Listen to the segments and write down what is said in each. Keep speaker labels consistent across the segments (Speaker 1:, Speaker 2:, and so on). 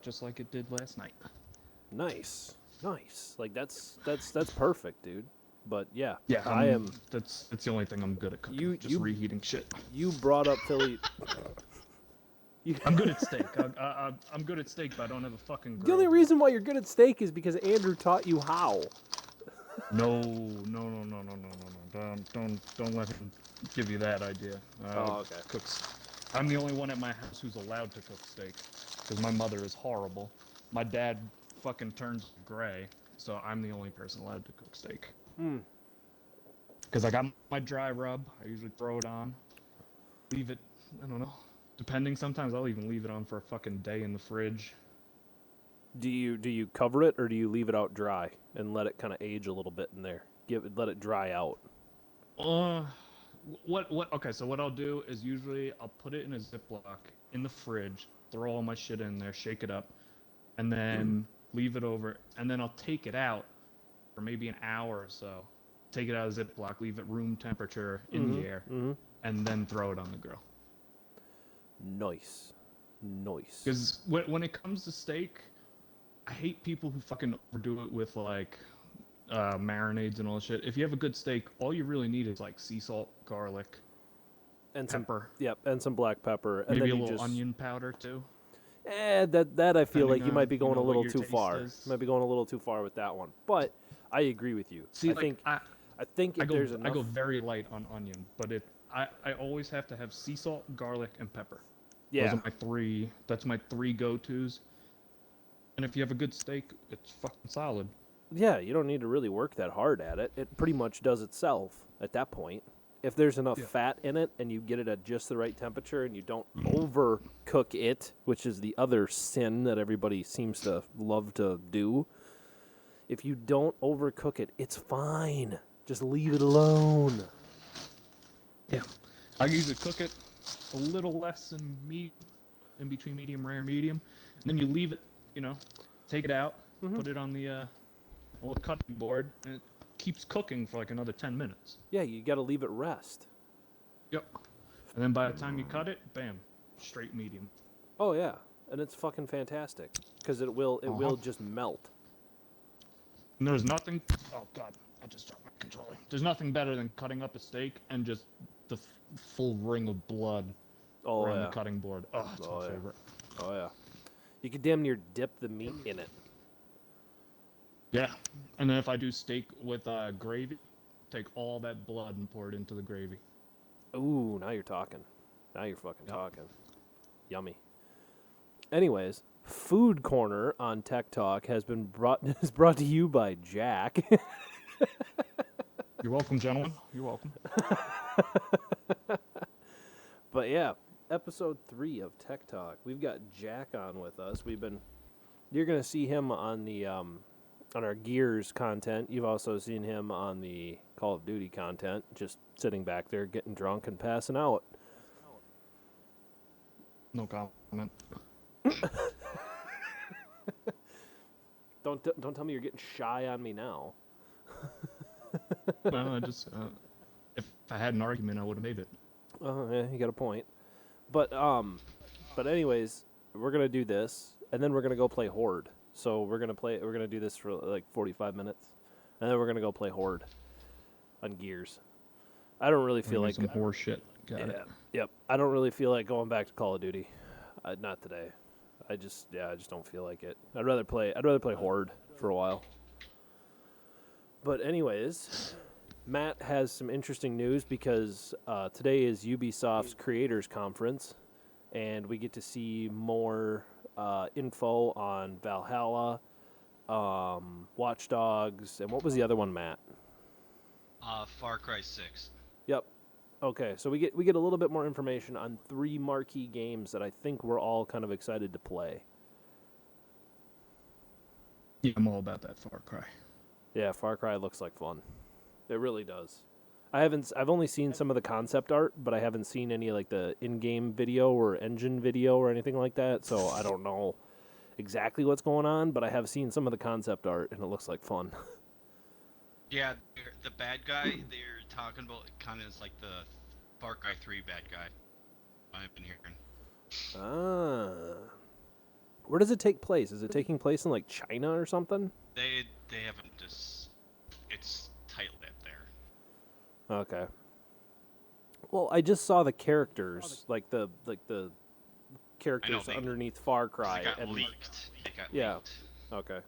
Speaker 1: just like it did last night.
Speaker 2: Nice. Like that's perfect, dude. But yeah,
Speaker 1: Yeah,
Speaker 2: I am.
Speaker 1: that's the only thing I'm good at cooking.
Speaker 2: You
Speaker 1: Just
Speaker 2: you
Speaker 1: reheating shit.
Speaker 2: you brought up Philly. You,
Speaker 1: I'm good at steak. I'm good at steak, but I don't have a fucking
Speaker 2: the
Speaker 1: grill
Speaker 2: only
Speaker 1: here.
Speaker 2: reason why you're good at steak is because Andrew taught you how.
Speaker 1: No, no, no, no, no, no, no, no. Don't let him give you that idea.
Speaker 2: Oh, okay.
Speaker 1: Cooks. I'm the only one at my house who's allowed to cook steak, because my mother is horrible. My dad fucking turns gray, so I'm the only person allowed to cook steak.
Speaker 2: Hmm.
Speaker 1: Because I got my dry rub. I usually throw it on, leave it. I don't know. Depending, sometimes I'll even leave it on for a fucking day in the fridge.
Speaker 2: Do you cover it or do you leave it out dry and let it kind of age a little bit in there? Let it dry out.
Speaker 1: Uh, what? Okay, so what I'll do is usually I'll put it in a Ziploc in the fridge, throw all my shit in there, shake it up, and then leave it over, and then I'll take it out for maybe an hour or so. Take it out of Ziploc, leave it room temperature in the air,
Speaker 2: Mm-hmm.
Speaker 1: and then throw it on the grill.
Speaker 2: Nice. Nice.
Speaker 1: Because when it comes to steak, I hate people who fucking overdo it with like marinades and all that shit. If you have a good steak, all you really need is like sea salt, garlic,
Speaker 2: And some,
Speaker 1: pepper,
Speaker 2: yep, and some black pepper, and
Speaker 1: maybe
Speaker 2: then
Speaker 1: a
Speaker 2: you
Speaker 1: little
Speaker 2: just,
Speaker 1: onion powder too,
Speaker 2: that I feel
Speaker 1: depending
Speaker 2: like you might
Speaker 1: on
Speaker 2: be going a
Speaker 1: what
Speaker 2: little
Speaker 1: your
Speaker 2: too
Speaker 1: taste
Speaker 2: far. You
Speaker 1: is.
Speaker 2: might be going a little too far with that one. But I agree with you.
Speaker 1: See,
Speaker 2: I
Speaker 1: like
Speaker 2: think I think if there's
Speaker 1: I
Speaker 2: enough,
Speaker 1: go very light on onion, but I always have to have sea salt, garlic, and pepper. Those
Speaker 2: yeah,
Speaker 1: are my three. That's my three go-tos. And if you have a good steak, it's fucking solid.
Speaker 2: yeah, you don't need to really work that hard at it. It pretty much does itself at that point. If there's enough
Speaker 1: Yeah.
Speaker 2: fat in it and you get it at just the right temperature and you don't overcook it, which is the other sin that everybody seems to love to do, if you don't overcook it, it's fine. Just leave it alone.
Speaker 1: Yeah. I usually cook it a little less than meat, in between medium rare and medium, and then you leave it. You know, take it out,
Speaker 2: Mm-hmm.
Speaker 1: put it on the little cutting board, and it keeps cooking for like another 10 minutes.
Speaker 2: Yeah, you got to leave it rest.
Speaker 1: Yep. And then by the time you cut it, bam, straight medium.
Speaker 2: Oh yeah, and it's fucking fantastic because it will
Speaker 1: Uh-huh.
Speaker 2: just melt.
Speaker 1: And there's nothing. Oh god, I just dropped my controller. There's nothing better than cutting up a steak and just the full ring of blood
Speaker 2: Oh
Speaker 1: around the
Speaker 2: yeah.
Speaker 1: cutting board. Oh, it's my
Speaker 2: Oh yeah.
Speaker 1: favorite.
Speaker 2: Oh yeah. You could damn near dip the meat in it.
Speaker 1: Yeah. And then if I do steak with gravy, take all that blood and pour it into the gravy.
Speaker 2: Ooh, now you're talking. Now you're fucking
Speaker 1: Yep.
Speaker 2: talking. Yummy. Anyways, Food Corner on Tech Talk has been brought is brought to you by Jack.
Speaker 1: You're welcome, gentlemen. You're welcome.
Speaker 2: But yeah, episode 3 of Tech Talk. We've got Jack on with us. You're gonna see him on the on our Gears content. You've also seen him on the Call of Duty content, just sitting back there getting drunk and passing out.
Speaker 1: No comment.
Speaker 2: Don't tell me you're getting shy on me now.
Speaker 1: No, I just if I had an argument, I would have made it.
Speaker 2: Oh yeah, you got a point. But anyways, we're gonna do this, and then we're gonna go play Horde. So we're gonna do this for like 45 minutes, and then we're gonna go play Horde on Gears. I don't really feel like
Speaker 1: some horse shit. Got it.
Speaker 2: Yep. I don't really feel like going back to Call of Duty. Not today. I just don't feel like it. I'd rather play Horde for a while. But anyways, Matt has some interesting news because today is Ubisoft's Creators Conference, and we get to see more info on Valhalla, Watch Dogs, and what was the other one, Matt?
Speaker 3: Far Cry 6.
Speaker 2: Yep. Okay, so we get a little bit more information on 3 marquee games that I think we're all kind of excited to play.
Speaker 1: Yeah, I'm all about that Far Cry.
Speaker 2: Yeah, Far Cry looks like fun. It really does. I've only seen some of the concept art, but I haven't seen any like the in-game video or engine video or anything like that, so I don't know exactly what's going on, but I have seen some of the concept art and it looks like fun.
Speaker 3: Yeah, the bad guy they're talking about kind of is like the Far Cry 3 bad guy. I've been hearing.
Speaker 2: Ah. Where does it take place? Is it taking place in like China or something?
Speaker 3: They haven't just. It's tight-lit there.
Speaker 2: Okay. Well, I just saw the characters, like the characters
Speaker 3: they-
Speaker 2: underneath Far Cry,
Speaker 3: They got
Speaker 2: and
Speaker 3: leaked. They got
Speaker 2: Yeah.
Speaker 3: leaked.
Speaker 2: okay.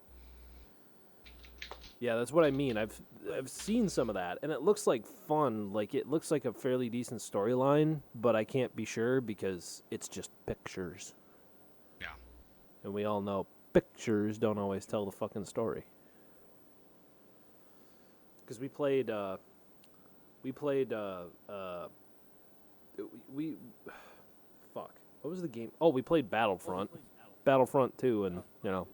Speaker 2: Yeah, that's what I mean. I've seen some of that, and it looks like fun. Like it looks like a fairly decent storyline, but I can't be sure because it's just pictures,
Speaker 3: Yeah.
Speaker 2: and we all know pictures don't always tell the fucking story. Because we played, fuck, what was the game? Oh, we played Battlefront 2, and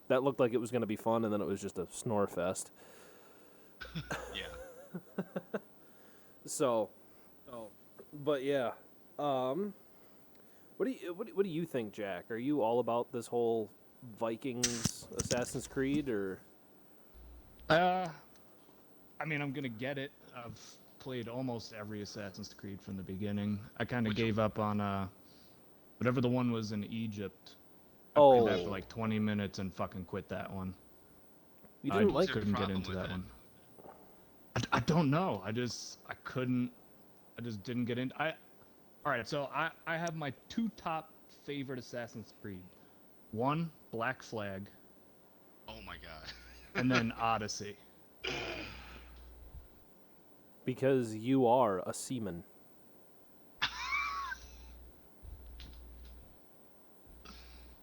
Speaker 2: that looked like it was going to be fun, and then it was just a snore fest.
Speaker 3: Yeah.
Speaker 2: So, but yeah, what do you think, Jack? Are you all about this whole Vikings Assassin's Creed, or?
Speaker 1: I mean, I'm gonna get it. I've played almost every Assassin's Creed from the beginning. I kind of
Speaker 3: Which
Speaker 1: gave up on whatever the one was in Egypt. I played that for
Speaker 2: Oh.
Speaker 1: like 20 minutes and fucking quit that one.
Speaker 2: You didn't
Speaker 1: I
Speaker 2: like
Speaker 3: your
Speaker 2: it?
Speaker 1: couldn't get
Speaker 3: problem
Speaker 1: into
Speaker 3: with
Speaker 1: that
Speaker 3: it?
Speaker 1: one. I don't know. I just didn't get in. All right. So I have my two top favorite Assassin's Creed. One, Black Flag,
Speaker 3: Oh my god.
Speaker 1: and then Odyssey.
Speaker 2: Because you are a seaman.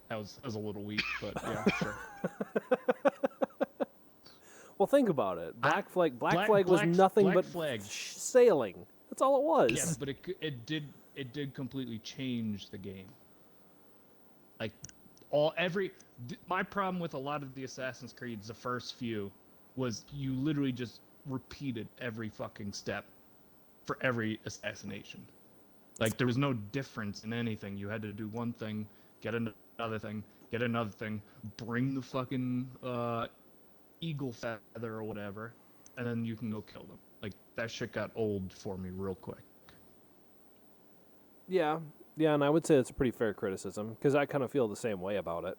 Speaker 1: That was a little weak, but yeah, sure.
Speaker 2: Well, think about it. Black Flag was
Speaker 1: Black-
Speaker 2: nothing
Speaker 1: Black
Speaker 2: but
Speaker 1: Flag.
Speaker 2: sailing. That's all it was.
Speaker 1: Yes, but it did completely change the game. Like my problem with a lot of the Assassin's Creeds, the first few, was you literally just repeated every fucking step for every assassination. Like there was no difference in anything. You had to do one thing, get another thing, get another thing, bring the fucking eagle feather or whatever, and then you can go kill them. Like that shit got old for me real quick.
Speaker 2: Yeah, and I would say it's a pretty fair criticism because I kind of feel the same way about it.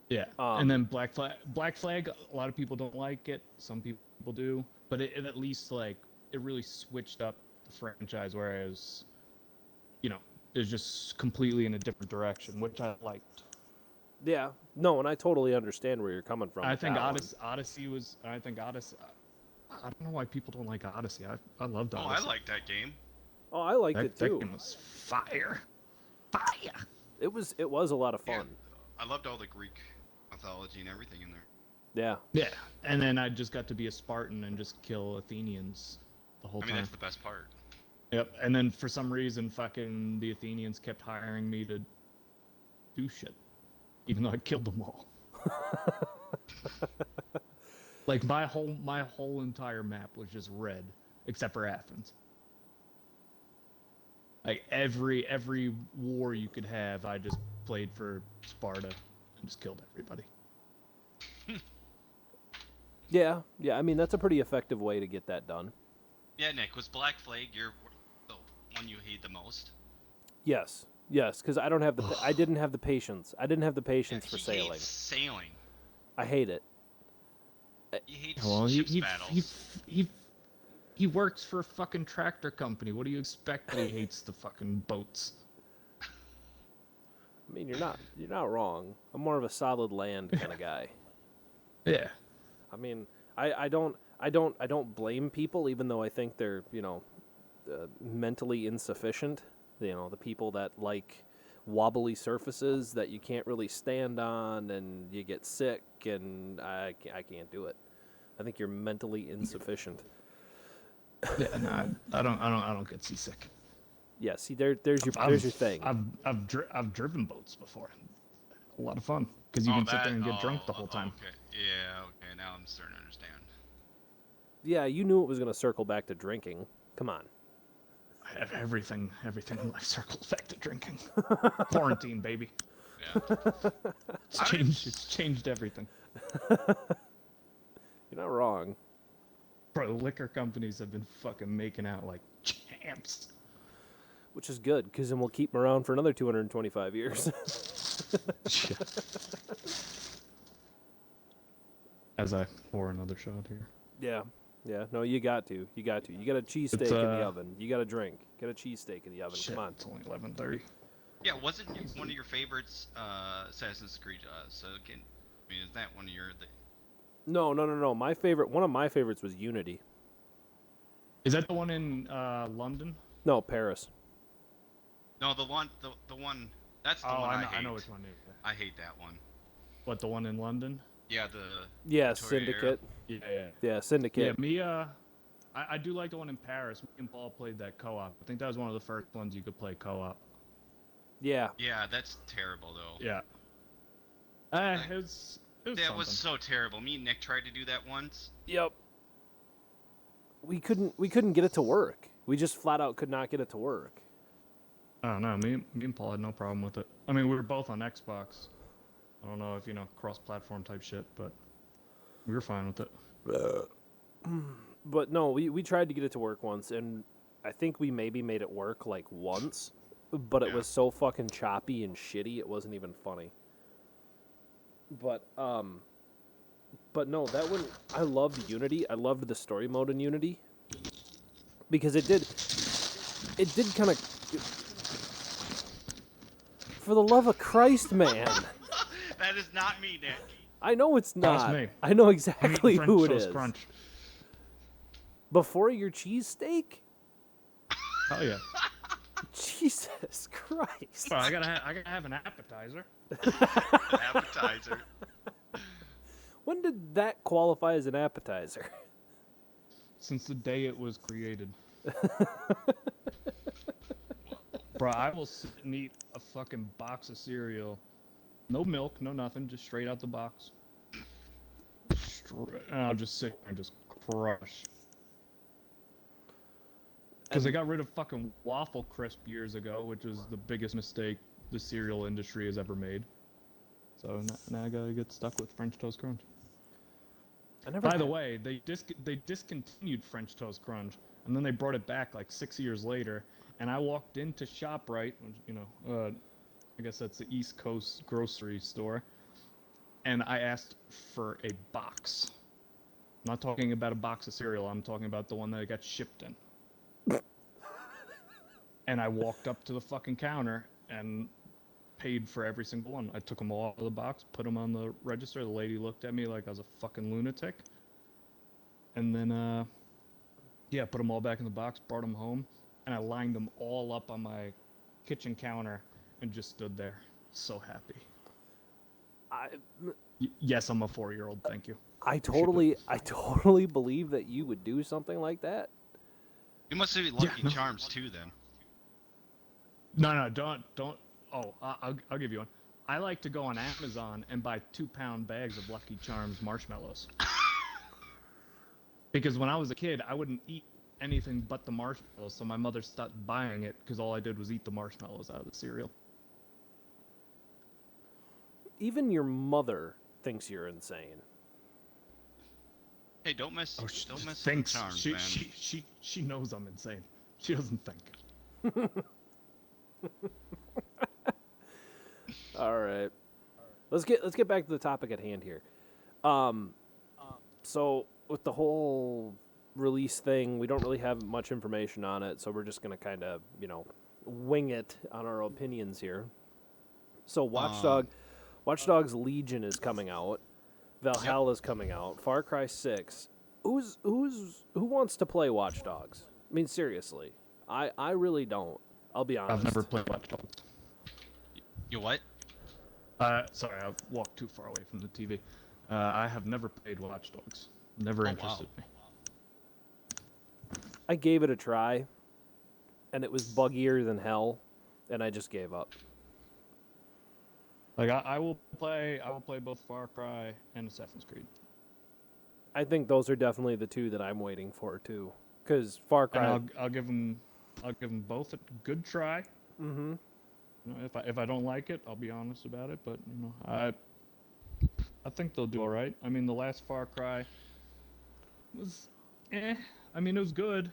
Speaker 1: Yeah,
Speaker 2: Um,
Speaker 1: and then Black Flag, a lot of people don't like it. Some people do, but it at least like it really switched up the franchise. Whereas, it was just completely in a different direction, which I liked.
Speaker 2: Yeah, no, and I totally understand where you're coming from.
Speaker 1: I
Speaker 2: with
Speaker 1: think
Speaker 2: that one.
Speaker 1: Odyssey was. I think Odyssey. I don't know why people don't like Odyssey. I loved
Speaker 3: Oh,
Speaker 1: Odyssey.
Speaker 3: I like that game.
Speaker 2: Oh, I liked
Speaker 1: that,
Speaker 2: it
Speaker 1: that
Speaker 2: too.
Speaker 1: game was fire. Fire.
Speaker 2: It was a lot of
Speaker 3: Yeah.
Speaker 2: fun.
Speaker 3: I loved all the Greek mythology and everything in there.
Speaker 2: Yeah.
Speaker 1: Yeah, and then I just got to be a Spartan and just kill Athenians the whole
Speaker 3: I mean,
Speaker 1: time.
Speaker 3: that's the best part.
Speaker 1: Yep, and then for some reason, fucking the Athenians kept hiring me to do shit, even though I killed them all. Like my whole entire map was just red, except for Athens. Like every war you could have, I just played for Sparta and just killed everybody.
Speaker 2: Yeah. I mean, that's a pretty effective way to get that done.
Speaker 3: Yeah, Nick, was Black Flag the one you hate the most?
Speaker 2: Yes, because I didn't have the patience. I didn't have the patience
Speaker 3: Yeah,
Speaker 2: for
Speaker 3: he
Speaker 2: sailing.
Speaker 3: hates sailing.
Speaker 2: I hate it.
Speaker 3: He hates
Speaker 1: Well,
Speaker 3: ships battles.
Speaker 1: he works for a fucking tractor company. What do you expect that he hates the fucking boats?
Speaker 2: I mean, you're not wrong. I'm more of a solid land kind of guy.
Speaker 1: Yeah.
Speaker 2: I mean, I don't blame people, even though I think they're mentally insufficient. The people that like wobbly surfaces that you can't really stand on, and you get sick, and I can't do it. I think you're mentally insufficient.
Speaker 1: Yeah, no, I don't get seasick.
Speaker 2: Yeah, see, there's your thing.
Speaker 1: I've driven boats before. A lot of fun because you can sit there and get drunk the whole time.
Speaker 3: Okay. Yeah, okay, now I'm starting to understand.
Speaker 2: Yeah, you knew it was going to circle back to drinking. Come on.
Speaker 1: Everything in life circles back to drinking. Quarantine, baby.
Speaker 3: Yeah.
Speaker 1: It's changed everything.
Speaker 2: You're not wrong.
Speaker 1: Bro, liquor companies have been fucking making out like champs.
Speaker 2: Which is good, because then we'll keep them around for another 225 years.
Speaker 1: As I pour another shot here.
Speaker 2: Yeah. Yeah. No, you got to. You got to. You got a cheesesteak
Speaker 1: It's,
Speaker 2: in the oven. You got a drink. Get a cheesesteak in the oven.
Speaker 1: Shit,
Speaker 2: Come on.
Speaker 1: it's only 11:30.
Speaker 3: Yeah, wasn't one of your favorites Assassin's Creed? So again, I mean, is that one of your?
Speaker 2: No. My favorite. One of my favorites was Unity.
Speaker 1: Is that the one in London?
Speaker 2: No, Paris.
Speaker 3: No, the one. That's the
Speaker 1: Oh,
Speaker 3: one I
Speaker 1: I
Speaker 3: hate.
Speaker 1: know which one it is.
Speaker 3: I hate that one.
Speaker 1: What, the one in London?
Speaker 3: Yeah,
Speaker 2: Yeah,
Speaker 3: Victoria era.
Speaker 2: Syndicate.
Speaker 1: Yeah.
Speaker 2: Yeah, Syndicate.
Speaker 1: Yeah, me, I do like the one in Paris. Me and Paul played that co-op. I think that was one of the first ones you could play co-op.
Speaker 2: Yeah.
Speaker 3: Yeah, that's terrible though.
Speaker 1: Yeah. It was
Speaker 3: That
Speaker 1: something.
Speaker 3: was so terrible. Me and Nick tried to do that once.
Speaker 2: Yep. We couldn't get it to work. We just flat out could not get it to work.
Speaker 1: I don't know. Me and Paul had no problem with it. I mean, we were both on Xbox. I don't know if, cross-platform type shit, but we were fine with it.
Speaker 2: But no, we tried to get it to work once, and I think we maybe made it work like once, but it
Speaker 3: Yeah.
Speaker 2: was so fucking choppy and shitty, it wasn't even funny. But no, that one, I loved Unity. I loved the story mode in Unity because it did kind of. For the love of Christ, man!
Speaker 3: That is not me, Nick.
Speaker 2: I know it's
Speaker 1: That's
Speaker 2: not.
Speaker 1: me.
Speaker 2: I know
Speaker 1: I'm
Speaker 2: exactly
Speaker 1: eating
Speaker 2: who
Speaker 1: French
Speaker 2: it
Speaker 1: toast
Speaker 2: is.
Speaker 1: crunch.
Speaker 2: Before your cheesesteak?
Speaker 1: Hell yeah.
Speaker 2: Jesus Christ!
Speaker 1: Well, I gotta have an appetizer.
Speaker 3: An appetizer.
Speaker 2: When did that qualify as an appetizer?
Speaker 1: Since the day it was created. Bro, I will sit and eat a fucking box of cereal. No milk, no nothing, just straight out the box. And I'll just sit there and just crush. Because they got rid of fucking Waffle Crisp years ago, which was the biggest mistake the cereal industry has ever made. So now I gotta get stuck with French Toast Crunch. By the way, they discontinued French Toast Crunch, and then they brought it back like 6 years later. And I walked into ShopRite, which, I guess that's the East Coast grocery store, and I asked for a box. I'm not talking about a box of cereal. I'm talking about the one that I got shipped in. And I walked up to the fucking counter and paid for every single one. I took them all out of the box, put them on the register. The lady looked at me like I was a fucking lunatic. And then, put them all back in the box, brought them home, and I lined them all up on my kitchen counter and just stood there, so happy. Yes, I'm a 4-year-old. Thank you.
Speaker 2: I totally believe that you would do something like that.
Speaker 3: You must have Lucky Charms too, then.
Speaker 1: No, don't. Oh, I'll give you one. I like to go on Amazon and buy 2-pound bags of Lucky Charms marshmallows. Because when I was a kid, I wouldn't eat anything but the marshmallows, so my mother stopped buying it because all I did was eat the marshmallows out of the cereal.
Speaker 2: Even your mother thinks you're insane.
Speaker 3: Hey, don't mess with the
Speaker 1: Thinks
Speaker 3: charms,
Speaker 1: she,
Speaker 3: man.
Speaker 1: she knows I'm insane. She doesn't think.
Speaker 2: All right, let's get back to the topic at hand here. So with the whole release thing, we don't really have much information on it, so we're just gonna kind of wing it on our opinions here. So Watch Dogs Legion is coming out. Valhalla is coming out. Far Cry 6. Who wants to play Watch Dogs? I mean, seriously, I really don't. I'll be honest.
Speaker 1: I've never played Watch Dogs.
Speaker 3: You what?
Speaker 1: Sorry, I walked too far away from the TV. I have never played Watch Dogs. Never interested me.
Speaker 2: I gave it a try, and it was buggier than hell, and I just gave up.
Speaker 1: Like I will play both Far Cry and Assassin's Creed.
Speaker 2: I think those are definitely the two that I'm waiting for too, because Far Cry.
Speaker 1: And I'll give them both a good try.
Speaker 2: Mm-hmm.
Speaker 1: If I don't like it, I'll be honest about it. But I think they'll do all right. I mean, the last Far Cry was, I mean, it was good,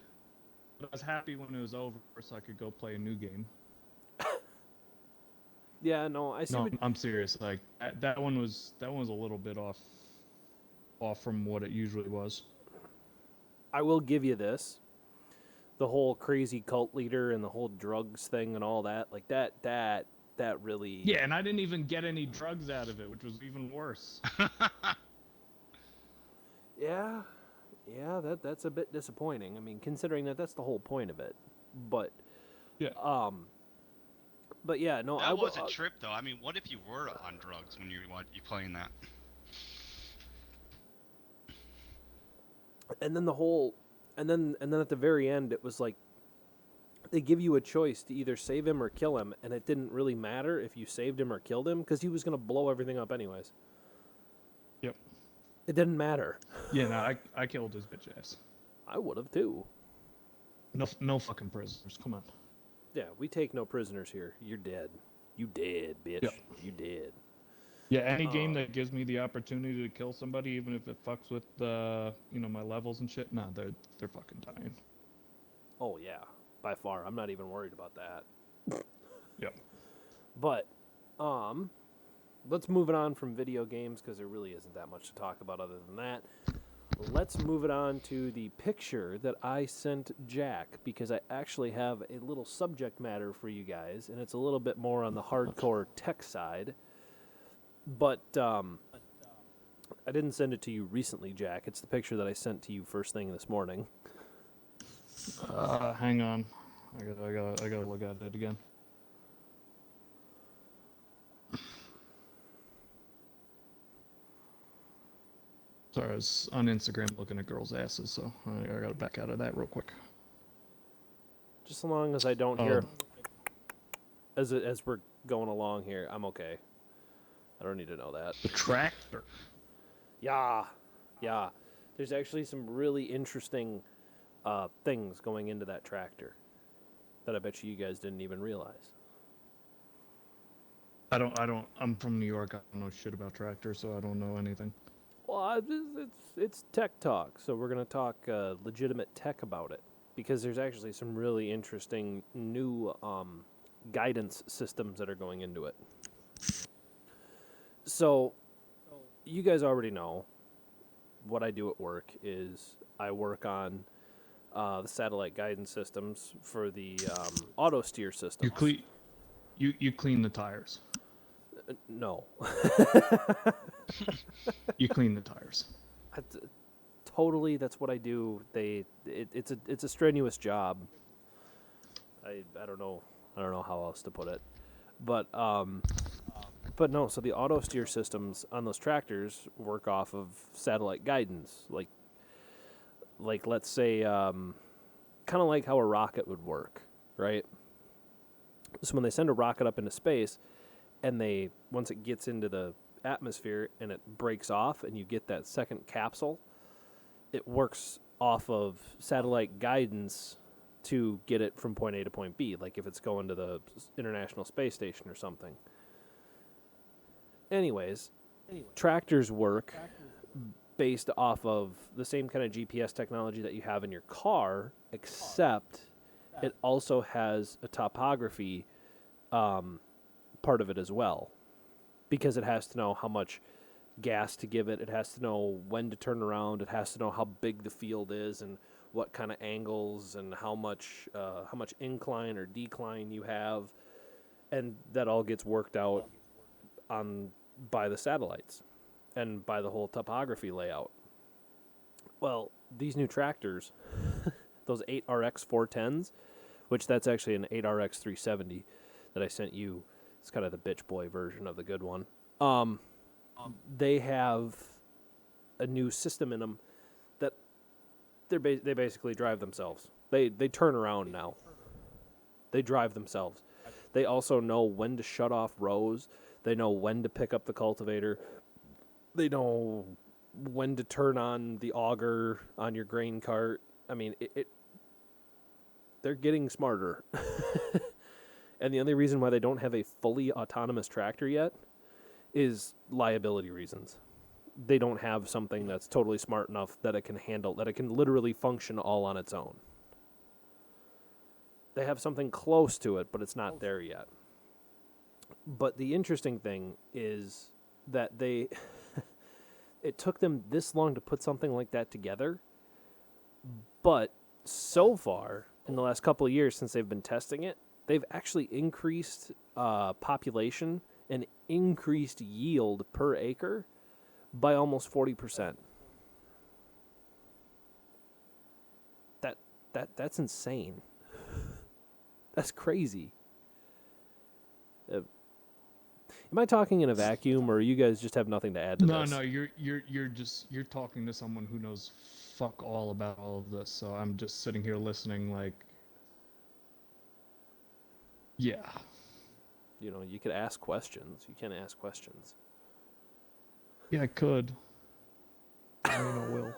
Speaker 1: but I was happy when it was over, so I could go play a new game.
Speaker 2: Yeah, no, I see.
Speaker 1: No, I'm serious. Like that one was a little bit off from what it usually was.
Speaker 2: I will give you this. The whole crazy cult leader and the whole drugs thing and all that, like that really.
Speaker 1: Yeah, and I didn't even get any drugs out of it, which was even worse.
Speaker 2: Yeah, that's a bit disappointing. I mean, considering that's the whole point of it. But
Speaker 1: Yeah.
Speaker 2: but yeah, no,
Speaker 3: That was a trip, though. I mean, what if you were on drugs when you playing that?
Speaker 2: And then the whole, and then at the very end, it was like they give you a choice to either save him or kill him, and it didn't really matter if you saved him or killed him because he was gonna blow everything up anyways.
Speaker 1: Yep.
Speaker 2: It didn't matter.
Speaker 1: Yeah, no, I killed his bitch ass.
Speaker 2: I would have too.
Speaker 1: No fucking prisoners. Come on.
Speaker 2: Yeah, we take no prisoners here. You're dead. You dead, bitch.
Speaker 1: Yep.
Speaker 2: You dead.
Speaker 1: Yeah, any game that gives me the opportunity to kill somebody, even if it fucks with my levels and shit, nah, they're fucking dying.
Speaker 2: Oh yeah, by far. I'm not even worried about that.
Speaker 1: Yep.
Speaker 2: But, let's move it on from video games because there really isn't that much to talk about other than that. Let's move it on to the picture that I sent Jack because I actually have a little subject matter for you guys, and it's a little bit more on the hardcore tech side. But I didn't send it to you recently, Jack. It's the picture that I sent to you first thing this morning.
Speaker 1: Hang on. I gotta look at it again. Sorry, I was on Instagram looking at girls' asses, so I gotta back out of that real quick.
Speaker 2: Just so long as I don't hear as we're going along here, I'm okay. I don't need to know that.
Speaker 1: The tractor.
Speaker 2: Yeah. There's actually some really interesting things going into that tractor that I bet you guys didn't even realize.
Speaker 1: I'm from New York. I don't know shit about tractors, so I don't know anything.
Speaker 2: Well, it's tech talk, so we're gonna talk legitimate tech about it because there's actually some really interesting new guidance systems that are going into it. So, you guys already know what I do at work is I work on the satellite guidance systems for the auto steer systems.
Speaker 1: You clean the tires.
Speaker 2: No.
Speaker 1: You clean the tires.
Speaker 2: Totally, that's what I do. It's a strenuous job. I don't know how else to put it, but no. So the auto steer systems on those tractors work off of satellite guidance, like let's say, kind of like how a rocket would work, right? So when they send a rocket up into space, and once it gets into the atmosphere and it breaks off, and you get that second capsule, it works off of satellite guidance to get it from point A to point B, like if it's going to the International Space Station or something. Anyways, tractors work based off of the same kind of GPS technology that you have in your car, except it also has a topography part of it as well, because it has to know how much gas to give it. It has to know when to turn around. It has to know how big the field is and what kind of angles and how much incline or decline you have, and that all gets worked out by the satellites and by the whole topography layout. Well, these new tractors, those 8RX 410s, which that's actually an 8RX 370 that I sent you. It's kind of the bitch boy version of the good one. They have a new system in them that they basically drive themselves. They turn around now. They drive themselves. They also know when to shut off rows. They know when to pick up the cultivator. They know when to turn on the auger on your grain cart. I mean, they're getting smarter. And the only reason why they don't have a fully autonomous tractor yet is liability reasons. They don't have something that's totally smart enough that it can handle, that it can literally function all on its own. They have something close to it, but it's not there yet. But the interesting thing is that they it took them this long to put something like that together. But so far, in the last couple of years since they've been testing it, they've actually increased population and increased yield per acre by almost 40%. That's insane. That's crazy. Am I talking in a vacuum, or you guys just have nothing to add to this?
Speaker 1: No, you're talking to someone who knows fuck all about all of this. So I'm just sitting here listening, like, yeah.
Speaker 2: You know, you could ask questions. You can't ask questions.
Speaker 1: Yeah, I could. I mean, I will.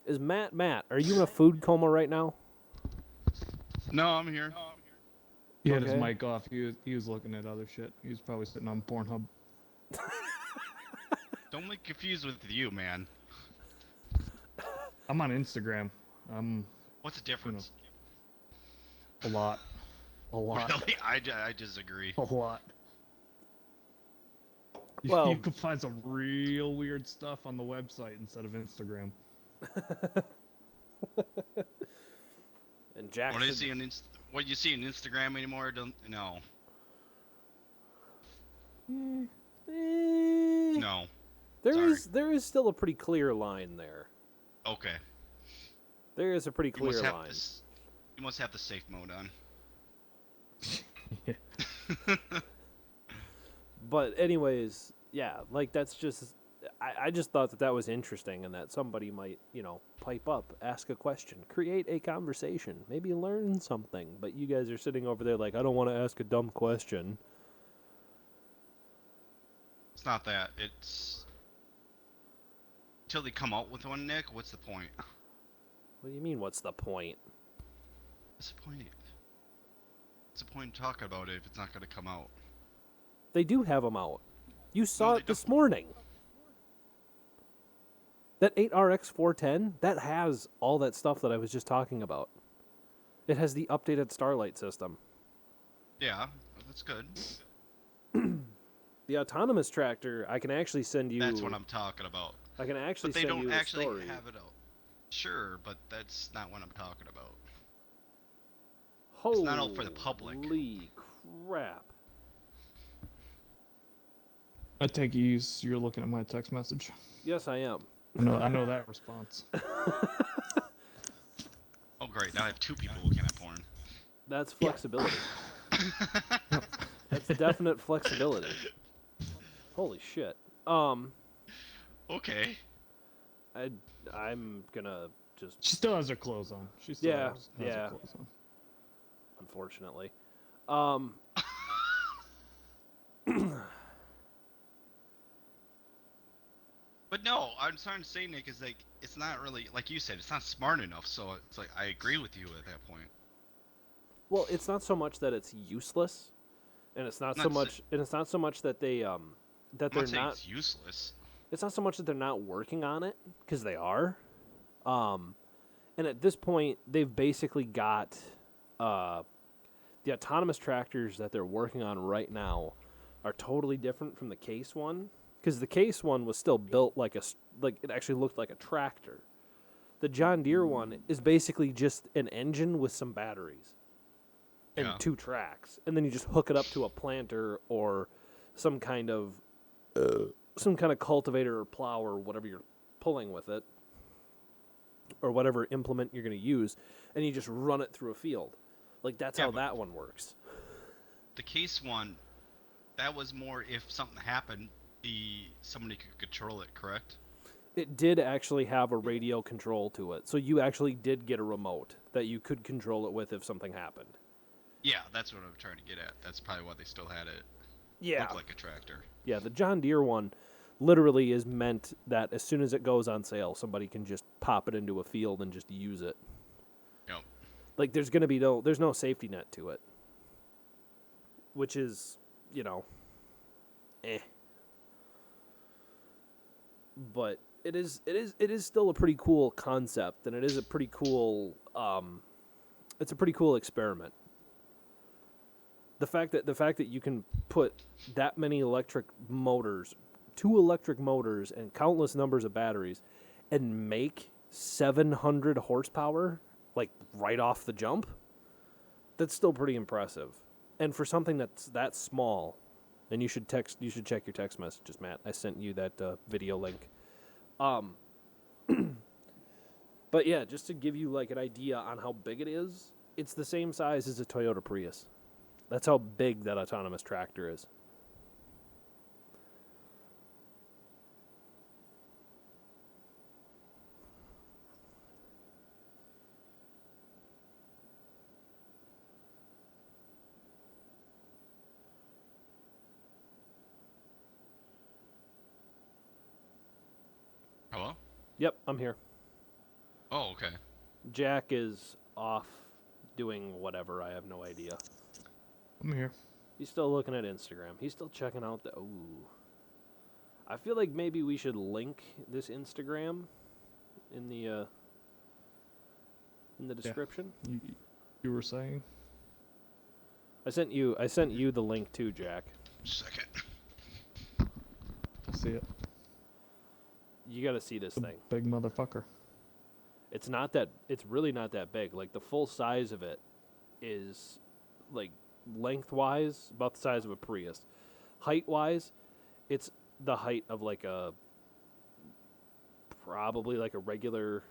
Speaker 2: Is Matt, are you in a food coma right now?
Speaker 3: No, I'm here.
Speaker 1: He had his
Speaker 2: Okay.
Speaker 1: mic off. He was looking at other shit. He was probably sitting on Pornhub.
Speaker 3: Don't get confused with you, man.
Speaker 1: I'm on Instagram. I'm
Speaker 3: What's the difference?
Speaker 1: a lot. A lot.
Speaker 3: Really? I disagree.
Speaker 1: A lot.
Speaker 2: Well-
Speaker 1: You can find some real weird stuff on the website instead of Instagram.
Speaker 2: And Jack.
Speaker 3: What do you see on what you see on Instagram anymore? Don't no. No.
Speaker 2: There is still a pretty clear line there.
Speaker 3: Okay.
Speaker 2: There is a pretty
Speaker 3: You must
Speaker 2: clear
Speaker 3: have
Speaker 2: line.
Speaker 3: this. You must have the safe mode on.
Speaker 2: But anyways, yeah, like that's just I just thought that was interesting, and that somebody might, you know, pipe up, ask a question, create a conversation, maybe learn something. But you guys are sitting over there like, I don't want to ask a dumb question.
Speaker 3: It's not that. It's until they come out with one, Nick. What's the point?
Speaker 2: What do you mean? What's the point?
Speaker 3: What's the point? What's the point in talking about it if it's not going to come out?
Speaker 2: They do have them out. You saw
Speaker 3: No,
Speaker 2: it
Speaker 3: they
Speaker 2: this morning. That 8RX 410, that has all that stuff that I was just talking about. It has the updated Starlight system.
Speaker 3: Yeah, that's good.
Speaker 2: The autonomous tractor, I can actually send you.
Speaker 3: That's what I'm talking about.
Speaker 2: I can actually
Speaker 3: But they
Speaker 2: send
Speaker 3: don't
Speaker 2: you
Speaker 3: actually
Speaker 2: a story.
Speaker 3: have it out. Sure, but that's not what I'm talking about.
Speaker 2: Holy
Speaker 3: It's not out for the public.
Speaker 2: crap!
Speaker 1: I take it you're looking at my text message.
Speaker 2: Yes, I am.
Speaker 1: I know that response.
Speaker 3: Oh great, now I have two people looking at porn.
Speaker 2: That's flexibility. That's definite flexibility. Holy shit.
Speaker 3: Okay.
Speaker 2: I'm gonna just
Speaker 1: She still has her clothes on. She still
Speaker 2: Yeah,
Speaker 1: has
Speaker 2: yeah.
Speaker 1: her clothes on.
Speaker 2: unfortunately.
Speaker 3: But no, I'm trying to say, Nick, is like it's not really like you said. It's not smart enough. So it's like I agree with you at that point.
Speaker 2: Well, it's not so much that it's useless, and it's not so
Speaker 3: Not
Speaker 2: much, and it's not so much that they that
Speaker 3: I'm
Speaker 2: they're
Speaker 3: not saying
Speaker 2: not.
Speaker 3: it's useless.
Speaker 2: It's not so much that they're not working on it, because they are. And at this point, they've basically got the autonomous tractors that they're working on right now are totally different from the Case one, because the Case one was still built like it actually looked like a tractor. The John Deere one is basically just an engine with some batteries and
Speaker 3: Yeah.
Speaker 2: 2 tracks, and then you just hook it up to a planter or some kind of cultivator or plow or whatever you're pulling with it, or whatever implement you're going to use, and you just run it through a field. Like that's
Speaker 3: Yeah,
Speaker 2: how
Speaker 3: but-
Speaker 2: that one works.
Speaker 3: The Case one, that was more if something happened, somebody could control it. Correct?
Speaker 2: It did actually have a radio control to it, so you actually did get a remote that you could control it with if something happened.
Speaker 3: Yeah, that's what I'm trying to get at. That's probably why they still had it.
Speaker 2: Yeah.
Speaker 3: Look like a tractor.
Speaker 2: Yeah, the John Deere one literally is meant that as soon as it goes on sale, somebody can just pop it into a field and just use it.
Speaker 3: Yep.
Speaker 2: Like there's no safety net to it, which is, you know, But it is still a pretty cool concept, and it is a pretty cool it's a pretty cool experiment. The fact that you can put that many electric motors, 2 electric motors, and countless numbers of batteries, and make 700 horsepower, like right off the jump, that's still pretty impressive. And for something that's that small, and you should check your text messages, Matt. I sent you that video link. But yeah, just to give you like an idea on how big it is, it's the same size as a Toyota Prius. That's how big that autonomous tractor is.
Speaker 3: Hello?
Speaker 2: Yep, I'm here.
Speaker 3: Oh, okay.
Speaker 2: Jack is off doing whatever. I have no idea.
Speaker 1: I'm here.
Speaker 2: He's still looking at Instagram. He's still checking out the. Ooh. I feel like maybe we should link this Instagram in the description.
Speaker 1: You were saying?
Speaker 2: I sent you the link too, Jack.
Speaker 3: Second.
Speaker 1: I see it.
Speaker 2: You got to see this thing.
Speaker 1: Big motherfucker.
Speaker 2: It's really not that big. Like the full size of it is like lengthwise about the size of a Prius. Height-wise, it's the height of like probably like a regular,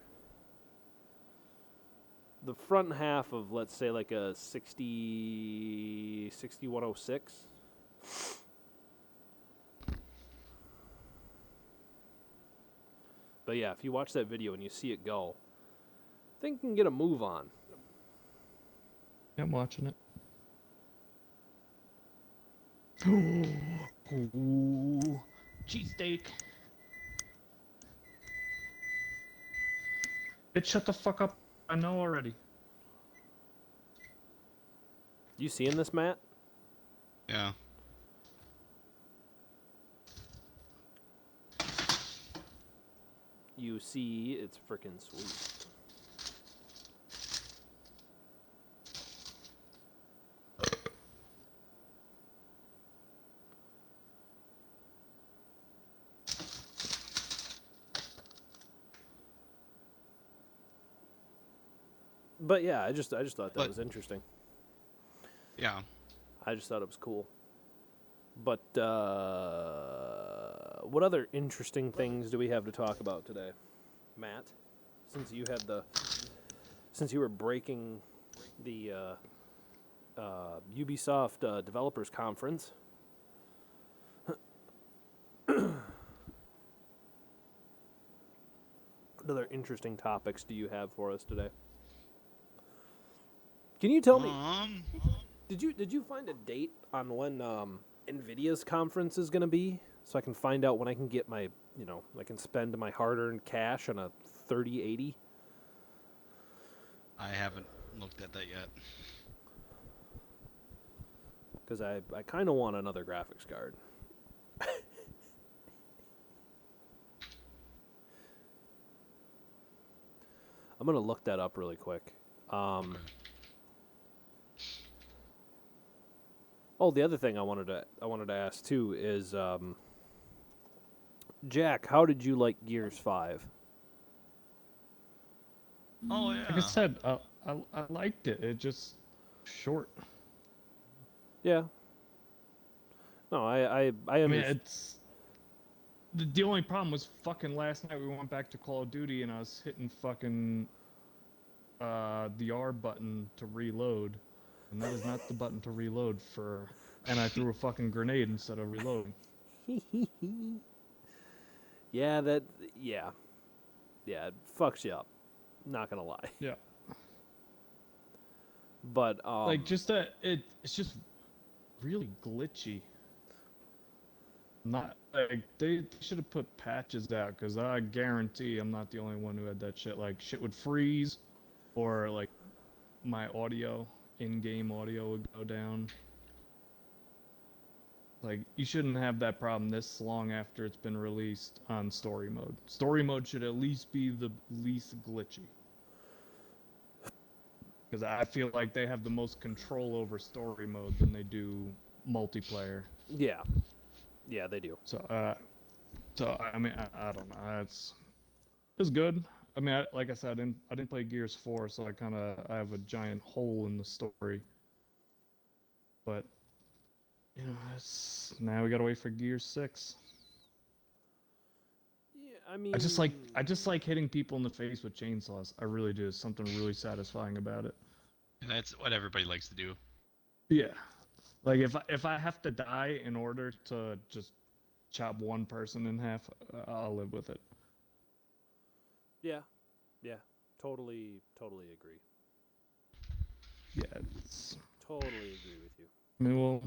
Speaker 2: the front half of, let's say, like a 6106. But yeah, if you watch that video and you see it go, I think you can get a move on.
Speaker 1: Yeah, I'm watching it. Ooh, cheesesteak. Bitch, shut the fuck up. I know already.
Speaker 2: You seeing this, Matt?
Speaker 3: Yeah.
Speaker 2: You see, it's freaking sweet. But yeah, I just thought that was interesting.
Speaker 3: Yeah.
Speaker 2: I just thought it was cool. But what other interesting things do we have to talk about today, Matt? Since you were breaking the Ubisoft Developers Conference. What other interesting topics do you have for us today? Can you tell me? Did you find a date on when Nvidia's conference is going to be, so I can find out when I can get my, I can spend my hard-earned cash on a 3080?
Speaker 3: I haven't looked at that yet.
Speaker 2: Because I kind of want another graphics card. I'm going to look that up really quick.
Speaker 3: Okay.
Speaker 2: Oh, the other thing I wanted to ask too is, Jack, how did you like Gears 5?
Speaker 3: Oh yeah.
Speaker 1: Like I said, I liked it. It just short.
Speaker 2: Yeah. No, I
Speaker 1: I mean,
Speaker 2: understand.
Speaker 1: it's the only problem was fucking last night we went back to Call of Duty and I was hitting fucking the R button to reload, and that is not the button to reload for. And I threw a fucking grenade instead of reloading.
Speaker 2: Yeah, yeah, it fucks you up. Not gonna lie.
Speaker 1: Yeah.
Speaker 2: But
Speaker 1: Like just that it's just really glitchy. Not like they should have put patches out, because I guarantee I'm not the only one who had that shit. Like shit would freeze, or like my audio, in-game audio would go down. Like you shouldn't have that problem this long after it's been released on story mode. Story mode should at least be the least glitchy. because I feel like they have the most control over story mode than they do multiplayer.
Speaker 2: Yeah, yeah, they do.
Speaker 1: So I mean, I don't know. It's good. I mean, like I said, I didn't play Gears 4, so I have a giant hole in the story. But you know, it's now we gotta wait for Gears 6.
Speaker 2: Yeah, I mean,
Speaker 1: I just like hitting people in the face with chainsaws. I really do. There's something really satisfying about it.
Speaker 3: And that's what everybody likes to do.
Speaker 1: Yeah. Like if I have to die in order to just chop one person in half, I'll live with it.
Speaker 2: yeah, yeah, totally agree.
Speaker 1: Yeah. It's,
Speaker 2: Totally agree with you.
Speaker 1: I mean, we'll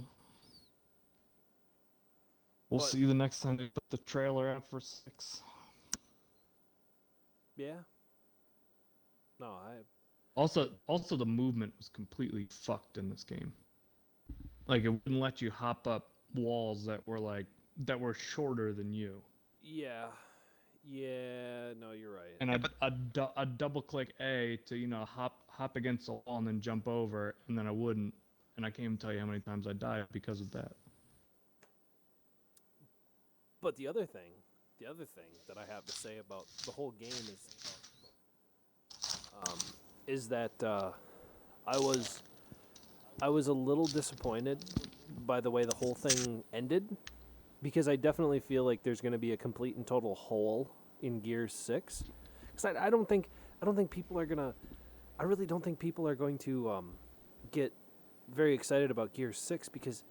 Speaker 2: But-
Speaker 1: see the next time they put the trailer out for 6.
Speaker 2: Yeah. No, I.
Speaker 1: Also, the movement was completely fucked in this game. Like it wouldn't let you hop up walls that were shorter than you.
Speaker 2: Yeah. Yeah. No, you're right.
Speaker 1: And
Speaker 3: Yeah, but
Speaker 1: I'd double click A to hop against the wall and then jump over, and then I wouldn't, and I can't even tell you how many times I died because of that.
Speaker 2: But the other thing that I have to say about the whole game is that I was a little disappointed by the way the whole thing ended, because I definitely feel like there's going to be a complete and total hole in Gears 6. Because I don't think people are gonna. I really don't think people are going to get very excited about Gears 6, because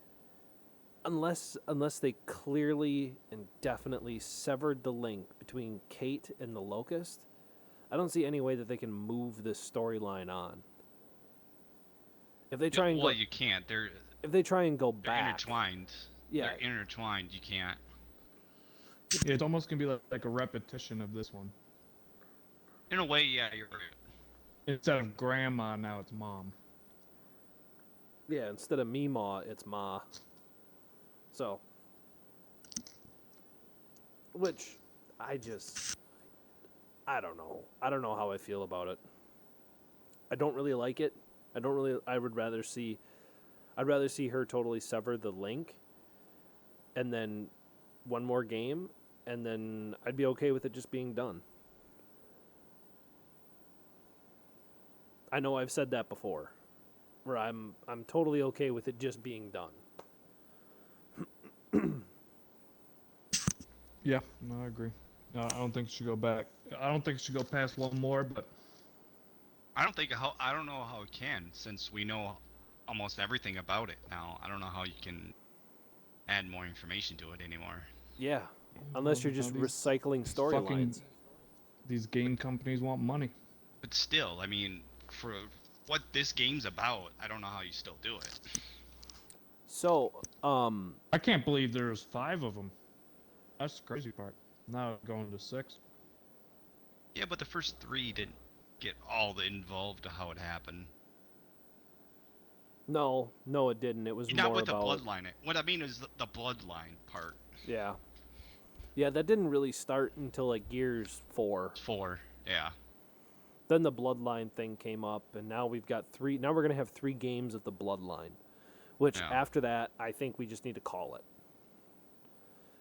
Speaker 2: unless they clearly and definitely severed the link between Kate and the Locust, I don't see any way that they can move this storyline on. If they try and
Speaker 3: well,
Speaker 2: go,
Speaker 3: you can't. They're
Speaker 2: if they try and go
Speaker 3: they're
Speaker 2: back,
Speaker 3: intertwined.
Speaker 2: yeah,
Speaker 3: They're intertwined. You can't.
Speaker 1: It's almost gonna be like a repetition of this one.
Speaker 3: In a way, yeah, you're right.
Speaker 1: Instead of grandma, now it's mom.
Speaker 2: yeah, instead of Meemaw, it's Ma. So, which I don't know. I don't know how I feel about it. I don't really like it. I'd rather see her totally sever the link, and then one more game, and then I'd be okay with it just being done. I know I've said that before, where I'm totally okay with it just being done.
Speaker 1: Yeah, no, I agree. No, I don't think it should go back. I don't think it should go past one more, but
Speaker 3: I don't know how it can, since we know almost everything about it now. I don't know how you can add more information to it anymore.
Speaker 2: Yeah, unless you're just
Speaker 1: these
Speaker 2: recycling storylines.
Speaker 1: these game companies want money.
Speaker 3: But still, I mean, for what this game's about, I don't know how you still do it.
Speaker 2: So,
Speaker 1: I can't believe there's 5 of them. That's the crazy part. Now going to 6.
Speaker 3: Yeah, but the first 3 didn't get all the involved to how it happened.
Speaker 2: no, it didn't. It was
Speaker 3: Not
Speaker 2: more
Speaker 3: with the
Speaker 2: about
Speaker 3: bloodline. What I mean is the bloodline part.
Speaker 2: yeah. Yeah, that didn't really start until like Gears 4.
Speaker 3: 4, yeah.
Speaker 2: Then the Bloodline thing came up, and now we've got 3. Now we're going to have 3 games of the Bloodline, which
Speaker 3: Yeah.
Speaker 2: after that, I think we just need to call it.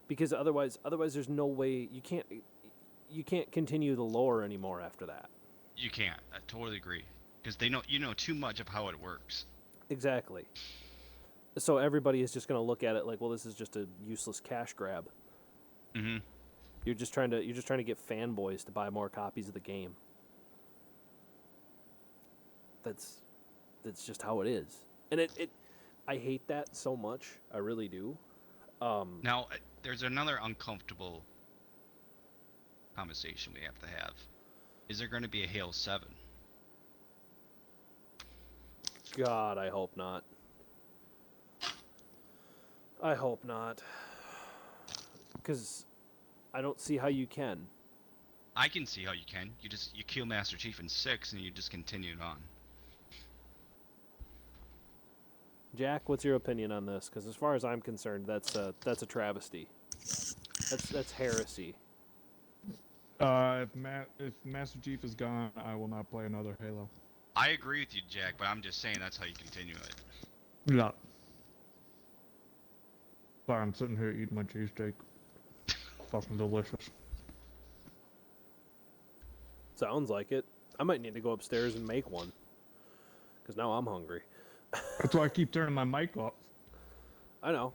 Speaker 2: Because otherwise there's no way you can't continue the lore anymore after that.
Speaker 3: You can't. I totally agree. Because you know too much of how it works.
Speaker 2: Exactly. So everybody is just going to look at it like, well, this is just a useless cash grab.
Speaker 3: Mm-hmm.
Speaker 2: You're just trying to get fanboys to buy more copies of the game. That's just how it is. And I hate that so much. I really do.
Speaker 3: Now, there's another uncomfortable conversation we have to have. Is there going to be a Halo 7?
Speaker 2: God, I hope not. I hope not. Because I don't see how you can.
Speaker 3: I can see how you can. You kill Master Chief in 6 and you just continue it on.
Speaker 2: Jack, what's your opinion on this? Because as far as I'm concerned, that's a travesty. That's heresy.
Speaker 1: If Master Chief is gone, I will not play another Halo.
Speaker 3: I agree with you, Jack, but I'm just saying that's how you continue it.
Speaker 1: Yeah. Sorry, I'm sitting here eating my cheesesteak. Fucking delicious.
Speaker 2: Sounds like it. I might need to go upstairs and make one. Because now I'm hungry.
Speaker 1: That's why I keep turning my mic off.
Speaker 2: I know,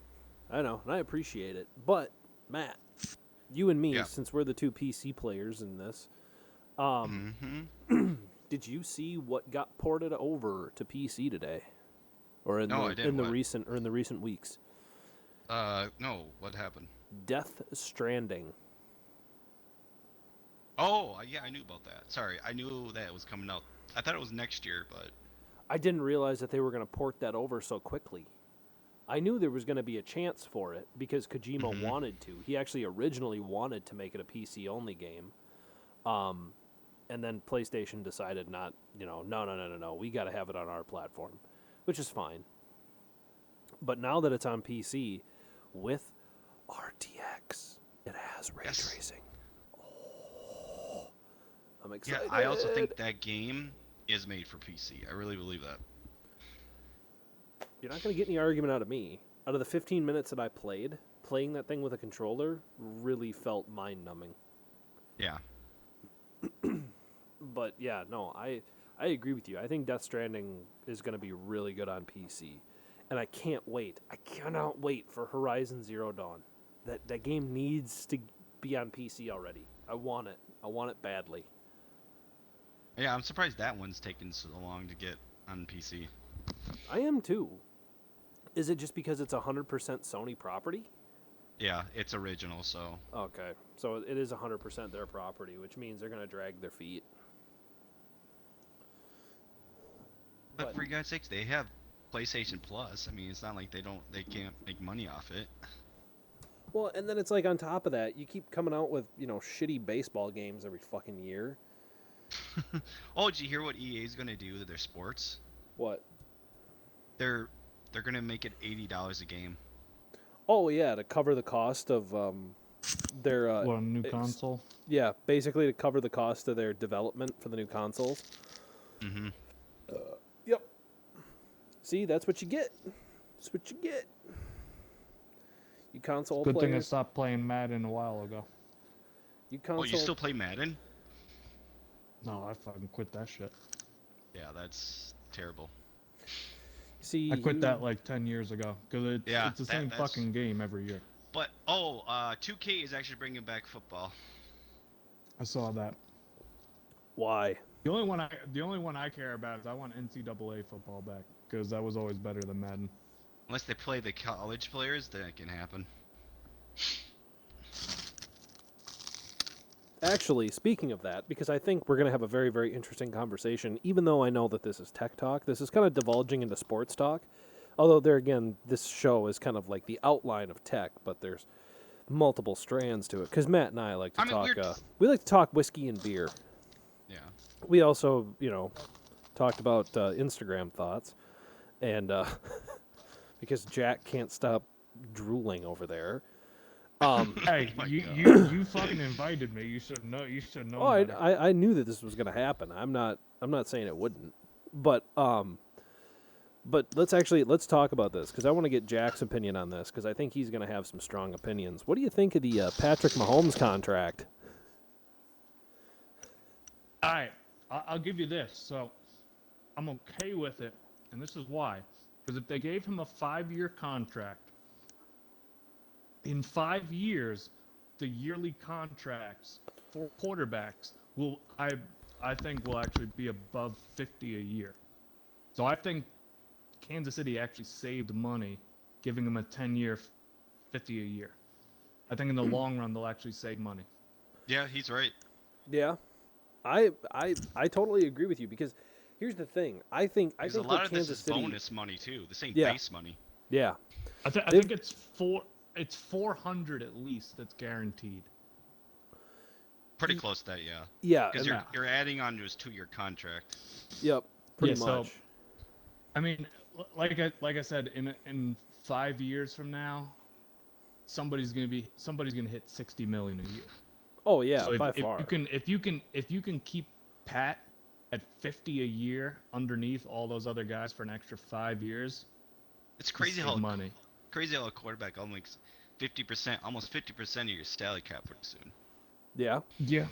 Speaker 2: and I appreciate it. But Matt, you and me,
Speaker 3: Yeah.
Speaker 2: since we're the two PC players in this,
Speaker 3: Mm-hmm.
Speaker 2: did you see what got ported over to PC today, or in
Speaker 3: No, I
Speaker 2: the
Speaker 3: didn't.
Speaker 2: in the
Speaker 3: What?
Speaker 2: recent weeks?
Speaker 3: No. What happened?
Speaker 2: Death Stranding.
Speaker 3: Oh, yeah, I knew about that. Sorry, I knew that it was coming out. I thought it was next year, but
Speaker 2: I didn't realize that they were going to port that over so quickly. I knew there was going to be a chance for it because Kojima
Speaker 3: Mhm.
Speaker 2: wanted to. He actually originally wanted to make it a PC only game. And then PlayStation decided not, no, we got to have it on our platform, which is fine. But now that it's on PC with RTX, it has ray
Speaker 3: Yes.
Speaker 2: tracing. Oh, I'm
Speaker 3: yeah,
Speaker 2: excited.
Speaker 3: I also think that game is made for PC. I really believe that.
Speaker 2: You're not going to get any argument out of me. Out of the 15 minutes that I played, playing that thing with a controller really felt mind-numbing.
Speaker 3: Yeah.
Speaker 2: But yeah, no, I agree with you. I think Death Stranding is going to be really good on PC. And I can't wait. I cannot wait for Horizon Zero Dawn. That game needs to be on PC already. I want it. I want it badly.
Speaker 3: Yeah, I'm surprised that one's taken so long to get on PC.
Speaker 2: I am too. Is it just because it's 100% Sony property?
Speaker 3: Yeah, it's original, so.
Speaker 2: Okay. So it is 100% their property, which means they're going to drag their feet.
Speaker 3: But for God's sakes, they have PlayStation Plus. I mean, it's not like they can't make money off it.
Speaker 2: Well, and then it's like on top of that, you keep coming out with, shitty baseball games every fucking year.
Speaker 3: Oh, did you hear what EA is gonna do to their sports?
Speaker 2: What?
Speaker 3: They're gonna make it $80 a game.
Speaker 2: Oh yeah, to cover the cost of their
Speaker 1: What, a new console?
Speaker 2: yeah, basically to cover the cost of their development for the new consoles.
Speaker 3: Mm-hmm.
Speaker 2: Yep. See, that's what you get. That's what you get. You console
Speaker 1: Good thing I
Speaker 2: players.
Speaker 1: stopped playing Madden a while ago.
Speaker 2: You console.
Speaker 3: Oh, you still play Madden?
Speaker 1: No, I fucking quit that shit.
Speaker 3: Yeah, that's terrible.
Speaker 2: See,
Speaker 1: I quit that like 10 years ago because
Speaker 3: Yeah,
Speaker 1: it's the same
Speaker 3: that's-
Speaker 1: fucking game every year.
Speaker 3: But 2K is actually bringing back football.
Speaker 1: I saw that.
Speaker 2: Why?
Speaker 1: The only one I care about is I want NCAA football back because that was always better than Madden.
Speaker 3: Unless they play the college players, then it can happen.
Speaker 2: Actually, speaking of that, because I think we're going to have a very, very interesting conversation, even though I know that this is tech talk, this is kind of divulging into sports talk. Although, there again, this show is kind of like the outline of tech, but there's multiple strands to it. Because Matt and I like to talk, we like to talk whiskey and beer.
Speaker 3: Yeah.
Speaker 2: We also, talked about Instagram thoughts. And because Jack can't stop drooling over there.
Speaker 1: Hey,
Speaker 3: my
Speaker 1: you fucking invited me. You should know. You should know.
Speaker 2: Oh, I knew that this was going to happen. I'm not saying it wouldn't, but let's talk about this because I want to get Jack's opinion on this because I think he's going to have some strong opinions. What do you think of the Patrick Mahomes contract?
Speaker 1: All right, I'll give you this. So, I'm okay with it, and this is why. Because if they gave him a 5-year contract, in 5 years, the yearly contracts for quarterbacks I think will actually be above 50 a year. So I think Kansas City actually saved money giving him a 10-year, 50 a year. I think in the long run they'll actually save money.
Speaker 3: Yeah, he's right.
Speaker 2: Yeah, I totally agree with you because here's the thing. I think
Speaker 3: Because a
Speaker 2: that
Speaker 3: lot of this
Speaker 2: Kansas
Speaker 3: is
Speaker 2: City,
Speaker 3: bonus money too. This ain't
Speaker 2: Yeah.
Speaker 3: base money.
Speaker 2: yeah,
Speaker 1: I think it's 400 at least that's guaranteed.
Speaker 3: Pretty close to that, yeah.
Speaker 2: yeah,
Speaker 3: Because
Speaker 2: and-
Speaker 3: you're adding on to his 2-year contract.
Speaker 2: yep, pretty
Speaker 1: Yeah, so-
Speaker 2: much.
Speaker 1: I mean, like I said, in 5 years from now, somebody's gonna hit 60 million a year.
Speaker 2: Oh yeah,
Speaker 1: So
Speaker 2: by
Speaker 1: if
Speaker 2: far.
Speaker 1: you can keep Pat at 50 a year underneath all those other guys for an extra 5 years.
Speaker 3: It's
Speaker 1: You
Speaker 3: crazy
Speaker 1: save
Speaker 3: how
Speaker 1: money.
Speaker 3: a quarterback only makes 50%, almost 50% of your salary cap pretty soon.
Speaker 2: Yeah.
Speaker 1: Yeah.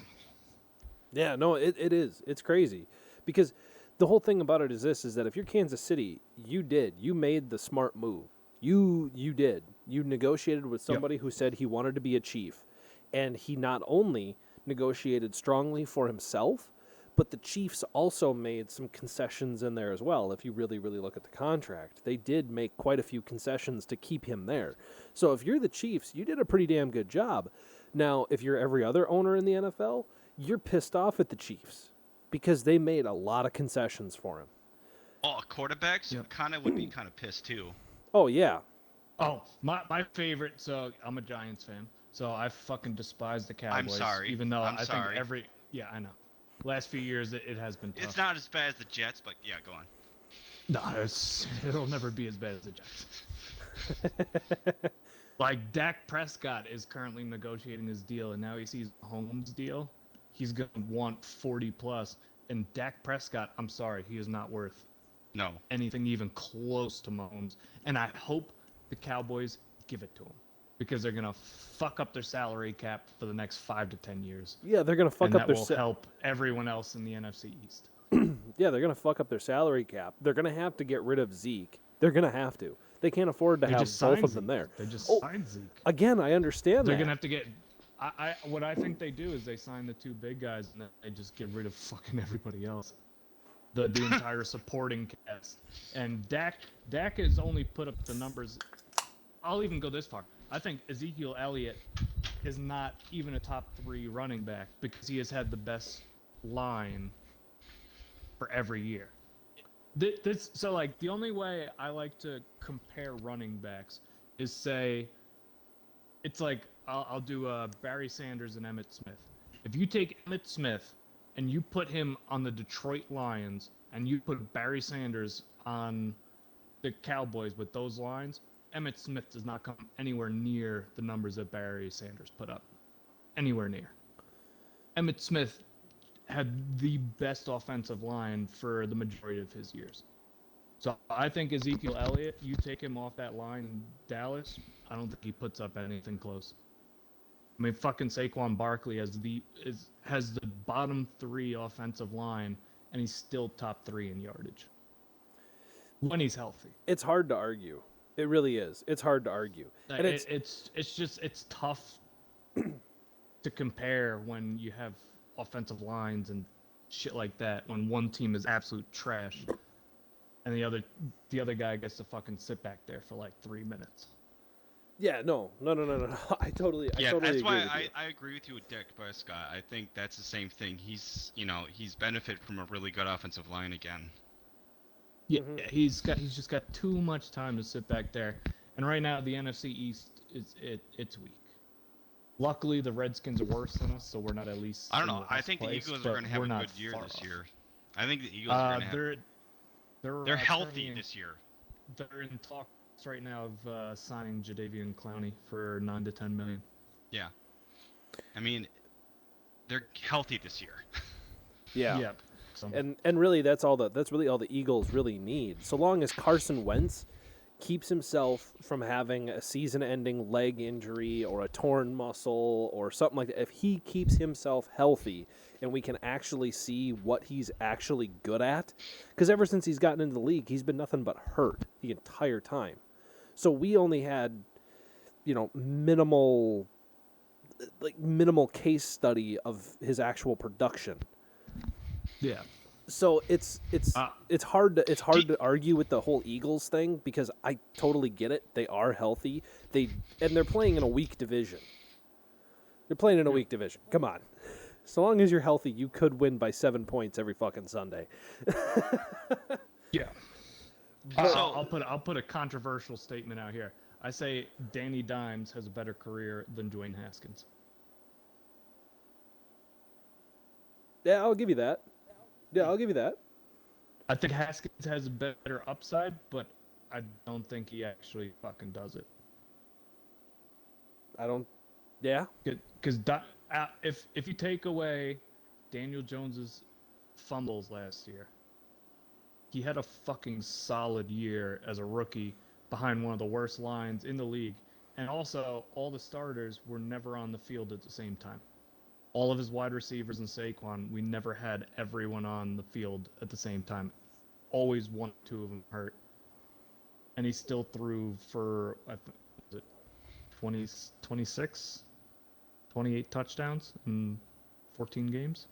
Speaker 2: Yeah, no, it is. It's crazy. Because the whole thing about it is this, is that if you're Kansas City, you made the smart move. You did. You negotiated with somebody who said he wanted to be a chief. And he not only negotiated strongly for himself, but the Chiefs also made some concessions in there as well. If you really, really look at the contract, they did make quite a few concessions to keep him there. So if you're the Chiefs, you did a pretty damn good job. Now, if you're every other owner in the NFL, you're pissed off at the Chiefs because they made a lot of concessions for him.
Speaker 3: Oh, quarterbacks
Speaker 1: Yep.
Speaker 3: kind of would be kind of pissed too.
Speaker 2: Oh, yeah.
Speaker 1: Oh, my favorite. So I'm a Giants fan. So I fucking despise the Cowboys.
Speaker 3: sorry.
Speaker 1: Even though
Speaker 3: I'm
Speaker 1: I
Speaker 3: sorry.
Speaker 1: think yeah, I know. Last few years it has been tough.
Speaker 3: It's not as bad as the Jets, but yeah, go on.
Speaker 1: No, it'll never be as bad as the Giants. Like Dak Prescott is currently negotiating his deal, and now he sees Mahomes' deal. He's gonna want 40 plus, and Dak Prescott, I'm sorry, he is not worth
Speaker 3: No.
Speaker 1: anything even close to Mahomes. And I hope the Cowboys give it to him because they're gonna fuck up their salary cap for the next 5 to 10 years.
Speaker 2: Yeah, they're going to fuck
Speaker 1: And
Speaker 2: up
Speaker 1: that
Speaker 2: their
Speaker 1: will help everyone else in the NFC East.
Speaker 2: Yeah, they're going to fuck up their salary cap. They're going to have to get rid of Zeke. They're going to have to. They can't afford to
Speaker 1: They
Speaker 2: have
Speaker 1: just
Speaker 2: both
Speaker 1: signed
Speaker 2: of them
Speaker 1: Zeke.
Speaker 2: there.
Speaker 1: They just
Speaker 2: Oh,
Speaker 1: signed Zeke.
Speaker 2: Again, I understand
Speaker 1: They're
Speaker 2: that.
Speaker 1: gonna have to get. What I think they do is they sign the two big guys and then they just get rid of fucking everybody else. The entire supporting cast. And Dak has only put up the numbers. I'll even go this far. I think Ezekiel Elliott is not even a top 3 running back because he has had the best line for every year. So like the only way I like to compare running backs is say it's like I'll do Barry Sanders and Emmitt Smith. If you take Emmitt Smith and you put him on the Detroit Lions and you put Barry Sanders on the Cowboys with those lines, Emmitt Smith does not come anywhere near the numbers that Barry Sanders put up. Anywhere near. Emmitt Smith had the best offensive line for the majority of his years. So I think Ezekiel Elliott, you take him off that line in Dallas, I don't think he puts up anything close. I mean, fucking Saquon Barkley has the bottom 3 offensive line, and he's still top 3 in yardage when he's healthy.
Speaker 2: It's hard to argue. It really is. It's hard to argue. And
Speaker 1: It's tough to compare when you have offensive lines and shit like that when one team is absolute trash and the other guy gets to fucking sit back there for like 3 minutes.
Speaker 2: Yeah, no. I totally
Speaker 3: Yeah,
Speaker 2: agree
Speaker 3: that's why
Speaker 2: with you.
Speaker 3: I agree with you with Dak Prescott. I think that's the same thing. He's benefited from a really good offensive line again.
Speaker 1: Yeah, he's just got too much time to sit back there. And right now the NFC East it's weak. Luckily the Redskins are worse than us, so we're not at least
Speaker 3: I don't
Speaker 1: in
Speaker 3: know.
Speaker 1: last
Speaker 3: I think the
Speaker 1: place,
Speaker 3: Eagles are
Speaker 1: but
Speaker 3: going to have
Speaker 1: we're
Speaker 3: a
Speaker 1: not
Speaker 3: good year
Speaker 1: far
Speaker 3: this
Speaker 1: off.
Speaker 3: year. I think the Eagles are going to have.
Speaker 1: They're
Speaker 3: healthy
Speaker 1: currently
Speaker 3: this year.
Speaker 1: They're in talks right now of signing Jadeveon Clowney for $9 to $10 million.
Speaker 3: Yeah. I mean, they're healthy this year.
Speaker 2: Yeah.
Speaker 1: Yep. So,
Speaker 2: And really that's really all the Eagles really need. So long as Carson Wentz keeps himself from having a season-ending leg injury or a torn muscle or something like that, if he keeps himself healthy and we can actually see what he's actually good at, because ever since he's gotten into the league, he's been nothing but hurt the entire time. So we only had, minimal case study of his actual production.
Speaker 1: yeah.
Speaker 2: So it's hard to argue with the whole Eagles thing because I totally get it. They are healthy. They're playing in a weak division. They're playing in a weak division. Come on. So long as you're healthy, you could win by 7 points every fucking Sunday.
Speaker 1: Yeah.
Speaker 3: So-
Speaker 1: I'll put a controversial statement out here. I say Danny Dimes has a better career than Dwayne Haskins.
Speaker 2: Yeah, I'll give you that.
Speaker 1: I think Haskins has a better upside, but I don't think he actually fucking does it.
Speaker 2: I don't. Yeah.
Speaker 1: Because if you take away Daniel Jones's fumbles last year. He had a fucking solid year as a rookie behind one of the worst lines in the league. And also, all the starters were never on the field at the same time. All of his wide receivers and Saquon, we never had everyone on the field at the same time. Always one or two of them hurt. And he still threw for, was it 20, 26, 28 touchdowns in 14 games.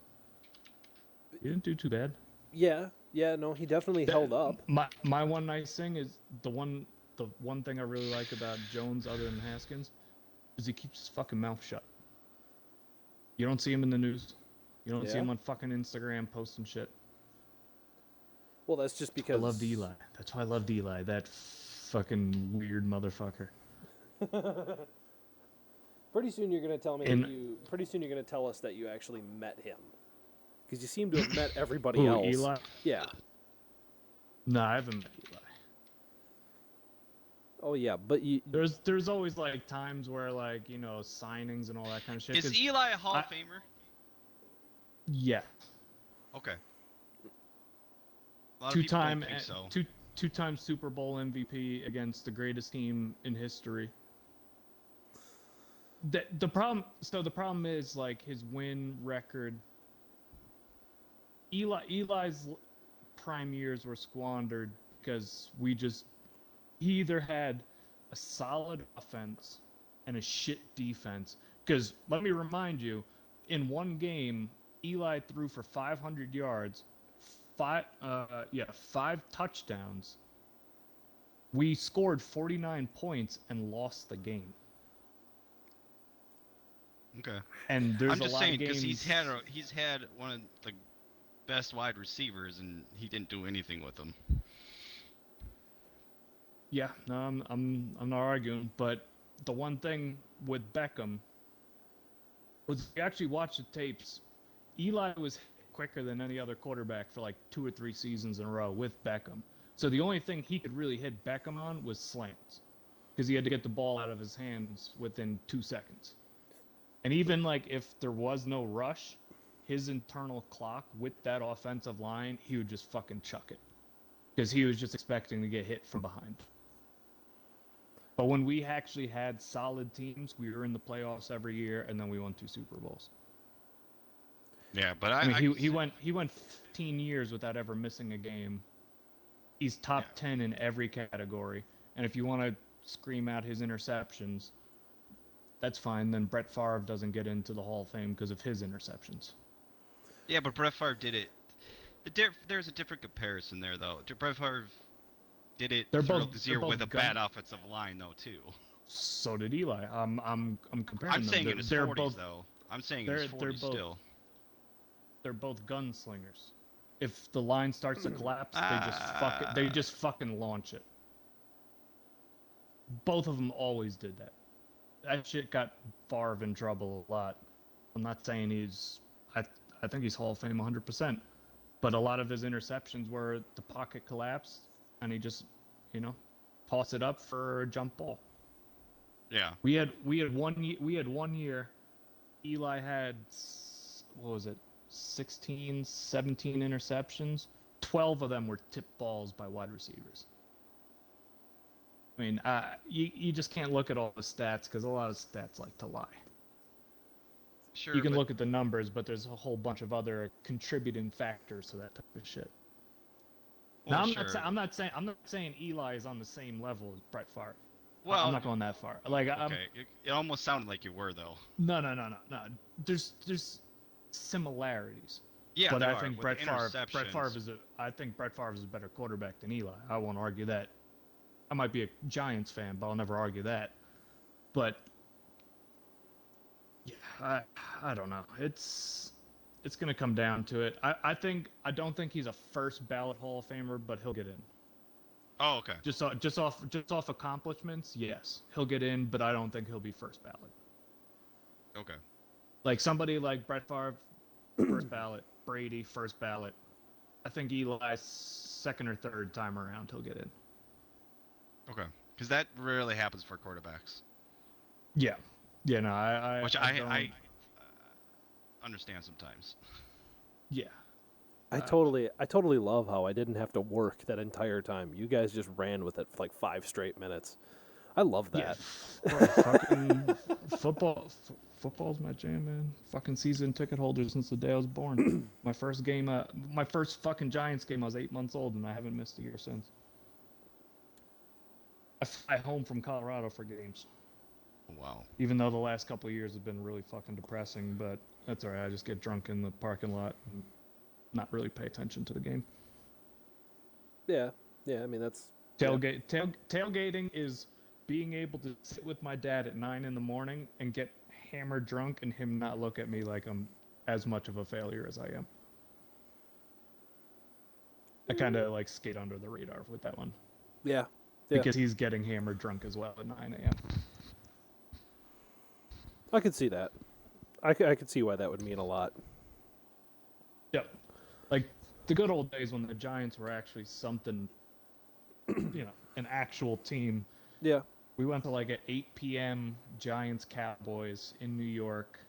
Speaker 1: He didn't do too bad.
Speaker 2: Yeah, no, he definitely held up.
Speaker 1: My one nice thing is the one thing I really like about Jones, other than Haskins, is he keeps his fucking mouth shut. You don't see him in the news. You don't see
Speaker 2: Yeah.
Speaker 1: him on fucking Instagram posting shit.
Speaker 2: Well, that's just
Speaker 1: I
Speaker 2: because
Speaker 1: loved Eli. That's why I loved Eli. That fucking weird motherfucker.
Speaker 2: Pretty soon you're gonna tell me
Speaker 1: In-
Speaker 2: that you. Pretty soon you're gonna tell us that you actually met him, because you seem to have met everybody
Speaker 1: Who,
Speaker 2: else.
Speaker 1: Eli?
Speaker 2: Yeah.
Speaker 1: No, I haven't met Eli.
Speaker 2: Oh yeah, but you.
Speaker 1: There's always like times where like, you know, signings and all that kind of shit.
Speaker 3: Is
Speaker 1: 'cause
Speaker 3: Eli a Hall of Famer?
Speaker 1: Yeah.
Speaker 3: Okay. A lot of people don't
Speaker 1: Two-time
Speaker 3: think so.
Speaker 1: two-time Super Bowl MVP against the greatest team in history. The problem is like his win record. Eli's prime years were squandered because he either had a solid offense and a shit defense. Because let me remind you, in one game, Eli threw for 500 yards, five touchdowns. We scored 49 points and lost the game.
Speaker 3: Okay.
Speaker 1: And there's
Speaker 3: I'm just
Speaker 1: a lot
Speaker 3: saying
Speaker 1: of games.
Speaker 3: because he's had one of the best wide receivers and he didn't do anything with them.
Speaker 1: Yeah, no, I'm not arguing, but the one thing with Beckham was if you actually watch the tapes, Eli was quicker than any other quarterback for like 2 or 3 seasons in a row with Beckham. So the only thing he could really hit Beckham on was slants, because he had to get the ball out of his hands within 2 seconds. And even like if there was no rush, his internal clock with that offensive line, he would just fucking chuck it, because he was just expecting to get hit from behind. But when we actually had solid teams, we were in the playoffs every year, and then we won 2 Super Bowls.
Speaker 3: Yeah, but
Speaker 1: I mean, he went 15 years without ever missing a game. He's top 10 in every category, and if you want to scream out his interceptions, that's fine. Then Brett Favre doesn't get into the Hall of Fame because of his interceptions.
Speaker 3: Yeah, but Brett Favre did it. There's a different comparison there, though. Brett Favre did it throughout this year with a bad offensive line, though, too.
Speaker 1: So did Eli. I'm comparing
Speaker 3: I'm
Speaker 1: them.
Speaker 3: saying in his
Speaker 1: They're
Speaker 3: 40s,
Speaker 1: both,
Speaker 3: though. I'm saying in his 40s still.
Speaker 1: They're both gunslingers. If the line starts to collapse, they just fucking launch it. Both of them always did that. That shit got Favre in trouble a lot. I'm not saying I think he's Hall of Fame 100%, but a lot of his interceptions were the pocket collapsed and he just, you know, toss it up for a jump ball.
Speaker 3: Yeah.
Speaker 1: We had 1 year. Eli had, what was it, 16, 17 interceptions. 12 of them were tip balls by wide receivers. I mean, you just can't look at all the stats because a lot of stats like to lie.
Speaker 3: Sure.
Speaker 1: You can look at the numbers, but there's a whole bunch of other contributing factors to that type of shit.
Speaker 3: Well,
Speaker 1: Now,
Speaker 3: sure.
Speaker 1: I'm not saying Eli is on the same level as Brett Favre.
Speaker 3: Well,
Speaker 1: I'm not going that far. Like,
Speaker 3: okay. It almost sounded like you were, though.
Speaker 1: No. There's similarities.
Speaker 3: Yeah,
Speaker 1: but
Speaker 3: there
Speaker 1: I
Speaker 3: are,
Speaker 1: think
Speaker 3: with
Speaker 1: Brett
Speaker 3: the
Speaker 1: Favre
Speaker 3: interceptions.
Speaker 1: I think Brett Favre is a better quarterback than Eli. I won't argue that. I might be a Giants fan, but I'll never argue that. But yeah, I don't know. It's gonna come down to it. I don't think he's a first ballot Hall of Famer, but he'll get in.
Speaker 3: Oh, okay.
Speaker 1: Just off accomplishments, yes, he'll get in, but I don't think he'll be first ballot.
Speaker 3: Okay.
Speaker 1: Like somebody like Brett Favre, first ballot. Brady, first ballot. I think Eli's second or third time around, he'll get in.
Speaker 3: Okay. Because that rarely happens for quarterbacks.
Speaker 1: Yeah. Yeah, no, I
Speaker 3: Which
Speaker 1: don't,
Speaker 3: I understand sometimes.
Speaker 1: yeah.
Speaker 2: I totally love how I didn't have to work that entire time. You guys just ran with it for like 5 straight minutes. I love that.
Speaker 1: Bro, fucking football's my jam, man. Fucking season ticket holder since the day I was born. My first game, my first fucking Giants game, I was 8 months old, and I haven't missed a year since. I fly home from Colorado for games,
Speaker 3: Wow.
Speaker 1: even though the last couple of years have been really fucking depressing. But that's alright. I just get drunk in the parking lot and not really pay attention to the game.
Speaker 2: Yeah. I mean, that's yeah.
Speaker 1: Tailgating is being able to sit with my dad at 9 in the morning and get hammered drunk and him not look at me like I'm as much of a failure as I am. I kind of like skate under the radar with that one.
Speaker 2: Yeah.
Speaker 1: Because he's getting hammered drunk as well at 9 a.m.
Speaker 2: I could see that. I could see why that would mean a lot.
Speaker 1: Yep. Like the good old days when the Giants were actually something, an actual team.
Speaker 2: Yeah.
Speaker 1: We went to like an 8 p.m. Giants Cowboys in New York.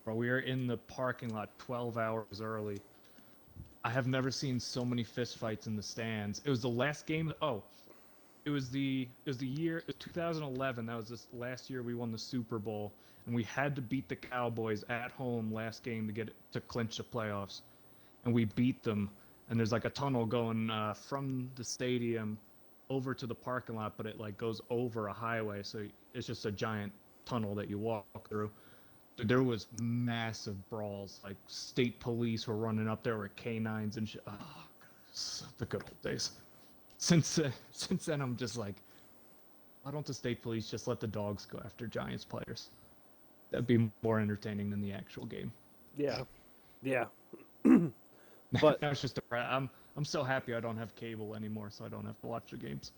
Speaker 1: Bro, we were in the parking lot 12 hours early. I have never seen so many fistfights in the stands. It was the last game. It was the year 2011. That was this last year we won the Super Bowl, and we had to beat the Cowboys at home last game to clinch the playoffs, and we beat them. And there's like a tunnel going from the stadium over to the parking lot, but it like goes over a highway, so it's just a giant tunnel that you walk through. There was massive brawls. Like state police were running up there with canines and shit. Oh, God, the good old days. Since then, I'm just like, why don't the state police just let the dogs go after Giants players? That'd be more entertaining than the actual game.
Speaker 2: Yeah.
Speaker 1: But now it's just I'm so happy I don't have cable anymore, so I don't have to watch the games.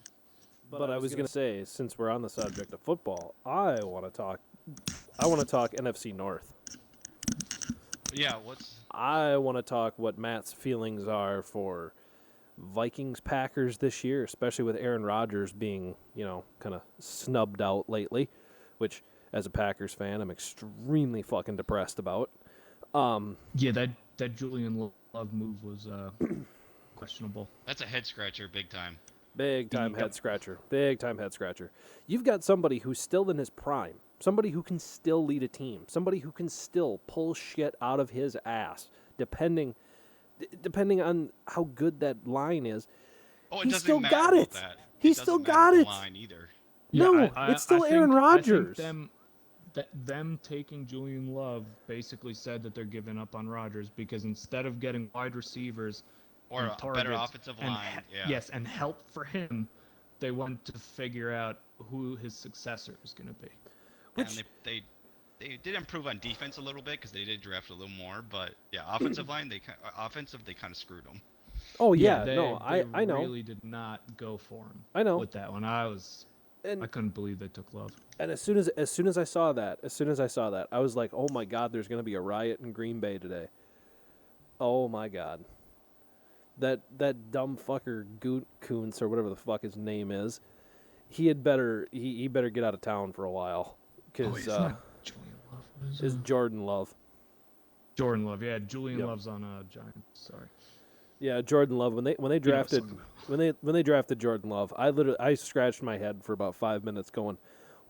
Speaker 2: But I was gonna say, since we're on the subject of football, I want to talk NFC North.
Speaker 3: Yeah,
Speaker 2: I want to talk what Matt's feelings are for Vikings Packers this year, especially with Aaron Rodgers being, kind of snubbed out lately, which as a Packers fan, I'm extremely fucking depressed about.
Speaker 1: Yeah, that Julian Love move was questionable.
Speaker 3: That's a head scratcher, big time.
Speaker 2: Big time head scratcher. You've got somebody who's still in his prime, somebody who can still lead a team, somebody who can still pull shit out of his ass, depending on how good that line is.
Speaker 3: Oh, it
Speaker 2: He's
Speaker 3: doesn't
Speaker 2: still
Speaker 3: matter
Speaker 2: got
Speaker 3: about
Speaker 2: it.
Speaker 3: that.
Speaker 2: He's still got it.
Speaker 3: Line either.
Speaker 2: No, it's still Aaron Rodgers.
Speaker 1: I think them taking Julian Love basically said that they're giving up on Rodgers because instead of getting wide receivers
Speaker 3: or
Speaker 1: and
Speaker 3: a better offensive line,
Speaker 1: yes, and help for him, they want to figure out who his successor is going to be.
Speaker 3: And they did improve on defense a little bit because they did draft a little more, but yeah, offensive line they kind of screwed them.
Speaker 2: Oh yeah,
Speaker 1: they
Speaker 2: I know.
Speaker 1: Really did not go for him.
Speaker 2: I know
Speaker 1: with that one. I couldn't believe they took Love.
Speaker 2: And as soon as I saw that, I was like, oh my God, there's going to be a riot in Green Bay today. Oh my God. That dumb fucker Kuntz or whatever the fuck his name is, he better get out of town for a while because
Speaker 1: it's not Julian Love.
Speaker 2: It's Jordan Love.
Speaker 1: Jordan Love, yeah. Julian Love's on Giants. Sorry.
Speaker 2: Yeah, Jordan Love. When they drafted when they drafted Jordan Love, I scratched my head for about 5 minutes, going,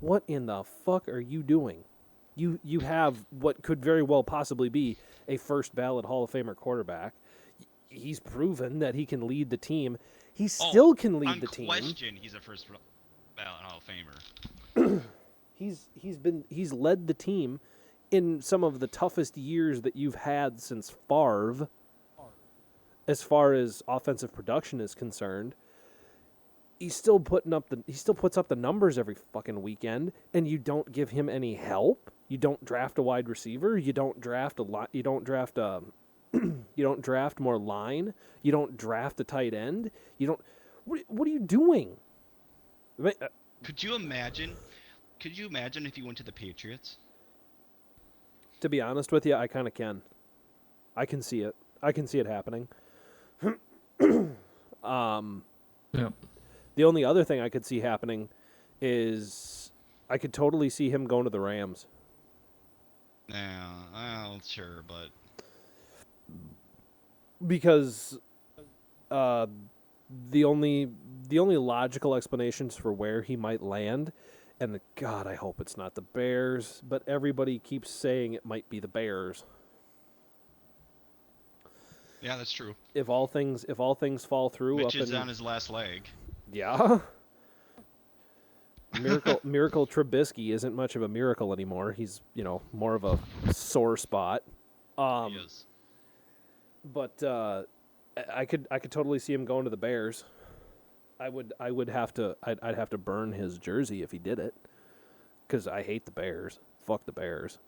Speaker 2: "What in the fuck are you doing? You have what could very well possibly be a first ballot Hall of Famer quarterback. He's proven that he can lead the team. He still can lead the team.
Speaker 3: Question, he's a first ballot Hall of Famer.
Speaker 2: He's led the team in some of the toughest years that you've had since Favre, as far as offensive production is concerned. He still puts up the numbers every fucking weekend, and you don't give him any help. You don't draft a wide receiver. You don't draft you don't draft more line. You don't draft a tight end. You don't. What are you doing?
Speaker 3: Could you imagine if he went to the Patriots?
Speaker 2: To be honest with you, I kind of can. I can see it. I can see it happening.
Speaker 1: Yeah.
Speaker 2: The only other thing I could see happening is I could totally see him going to the Rams.
Speaker 3: Yeah, well, sure, but
Speaker 2: because uh, the only logical explanations for where he might land, and God, I hope it's not the Bears, but everybody keeps saying it might be the Bears.
Speaker 3: Yeah, that's true.
Speaker 2: If all things fall through,
Speaker 3: Mitch
Speaker 2: up
Speaker 3: is
Speaker 2: in
Speaker 3: on his last leg.
Speaker 2: yeah. Miracle Trubisky isn't much of a miracle anymore. He's, more of a sore spot.
Speaker 3: He is.
Speaker 2: But I could totally see him going to the Bears. I'd have to burn his jersey if he did it, because I hate the Bears. Fuck the Bears.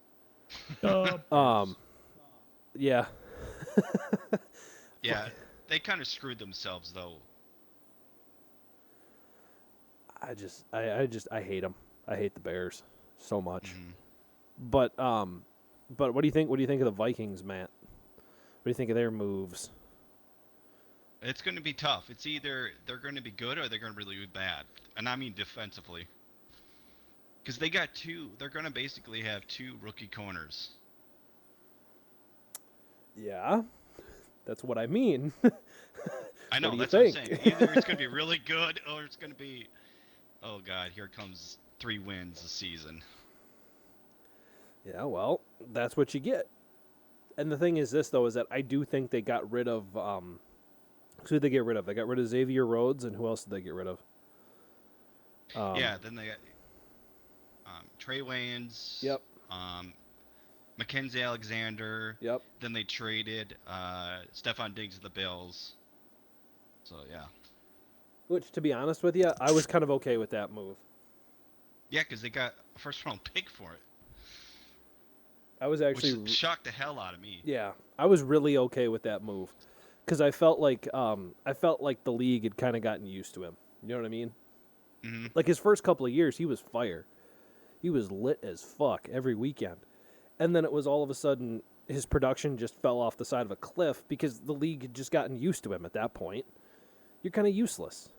Speaker 2: Yeah.
Speaker 3: Yeah, they kind of screwed themselves though.
Speaker 2: I hate them. I hate the Bears so much.
Speaker 3: Mhm.
Speaker 2: But what do you think? What do you think of the Vikings, Matt? What do you think of their moves?
Speaker 3: It's going to be tough. It's either they're going to be good or they're going to really be bad, and I mean defensively. Because they got two. They're going to basically have two rookie corners.
Speaker 2: Yeah, that's what I mean.
Speaker 3: I know,
Speaker 2: What do you
Speaker 3: that's what I'm
Speaker 2: think?
Speaker 3: saying. Either it's going to be really good or it's going to be, oh god, here comes 3 wins a season.
Speaker 2: Yeah, well, that's what you get. And the thing is this, though, is that I do think they got rid of who did they get rid of? They got rid of Xavier Rhodes, and who else did they get rid of?
Speaker 3: Yeah, then they got Trey Waynes.
Speaker 2: Yep.
Speaker 3: Mackenzie Alexander.
Speaker 2: Yep.
Speaker 3: Then they traded Stephon Diggs to the Bills. So yeah.
Speaker 2: Which, to be honest with you, I was kind of okay with that move.
Speaker 3: Yeah, because they got a first round pick for it.
Speaker 2: I was actually
Speaker 3: Which shocked the hell out of me.
Speaker 2: Yeah, I was really okay with that move, because I felt like the league had kind of gotten used to him. You know what I mean?
Speaker 3: Mm-hmm.
Speaker 2: Like his first couple of years, he was fire. He was lit as fuck every weekend. And then it was all of a sudden his production just fell off the side of a cliff because the league had just gotten used to him at that point. You're kind of useless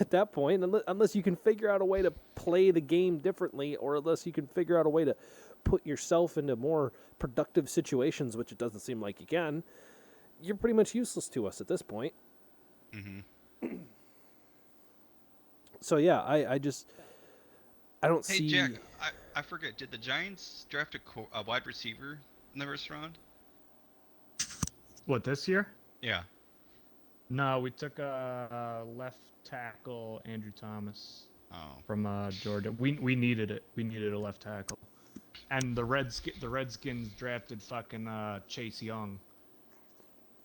Speaker 2: at that point, unless you can figure out a way to play the game differently, or unless you can figure out a way to put yourself into more productive situations, which it doesn't seem like you can. You're pretty much useless to us at this point.
Speaker 3: Mm-hmm.
Speaker 2: So yeah, I don't
Speaker 3: Hey
Speaker 2: see.
Speaker 3: Jack, I forget. Did the Giants draft a wide receiver in the first round?
Speaker 1: What, this year?
Speaker 3: Yeah.
Speaker 1: No, we took a left tackle, Andrew Thomas,
Speaker 3: Oh.
Speaker 1: from Georgia. We needed it. We needed a left tackle, and the Redskins drafted fucking Chase Young.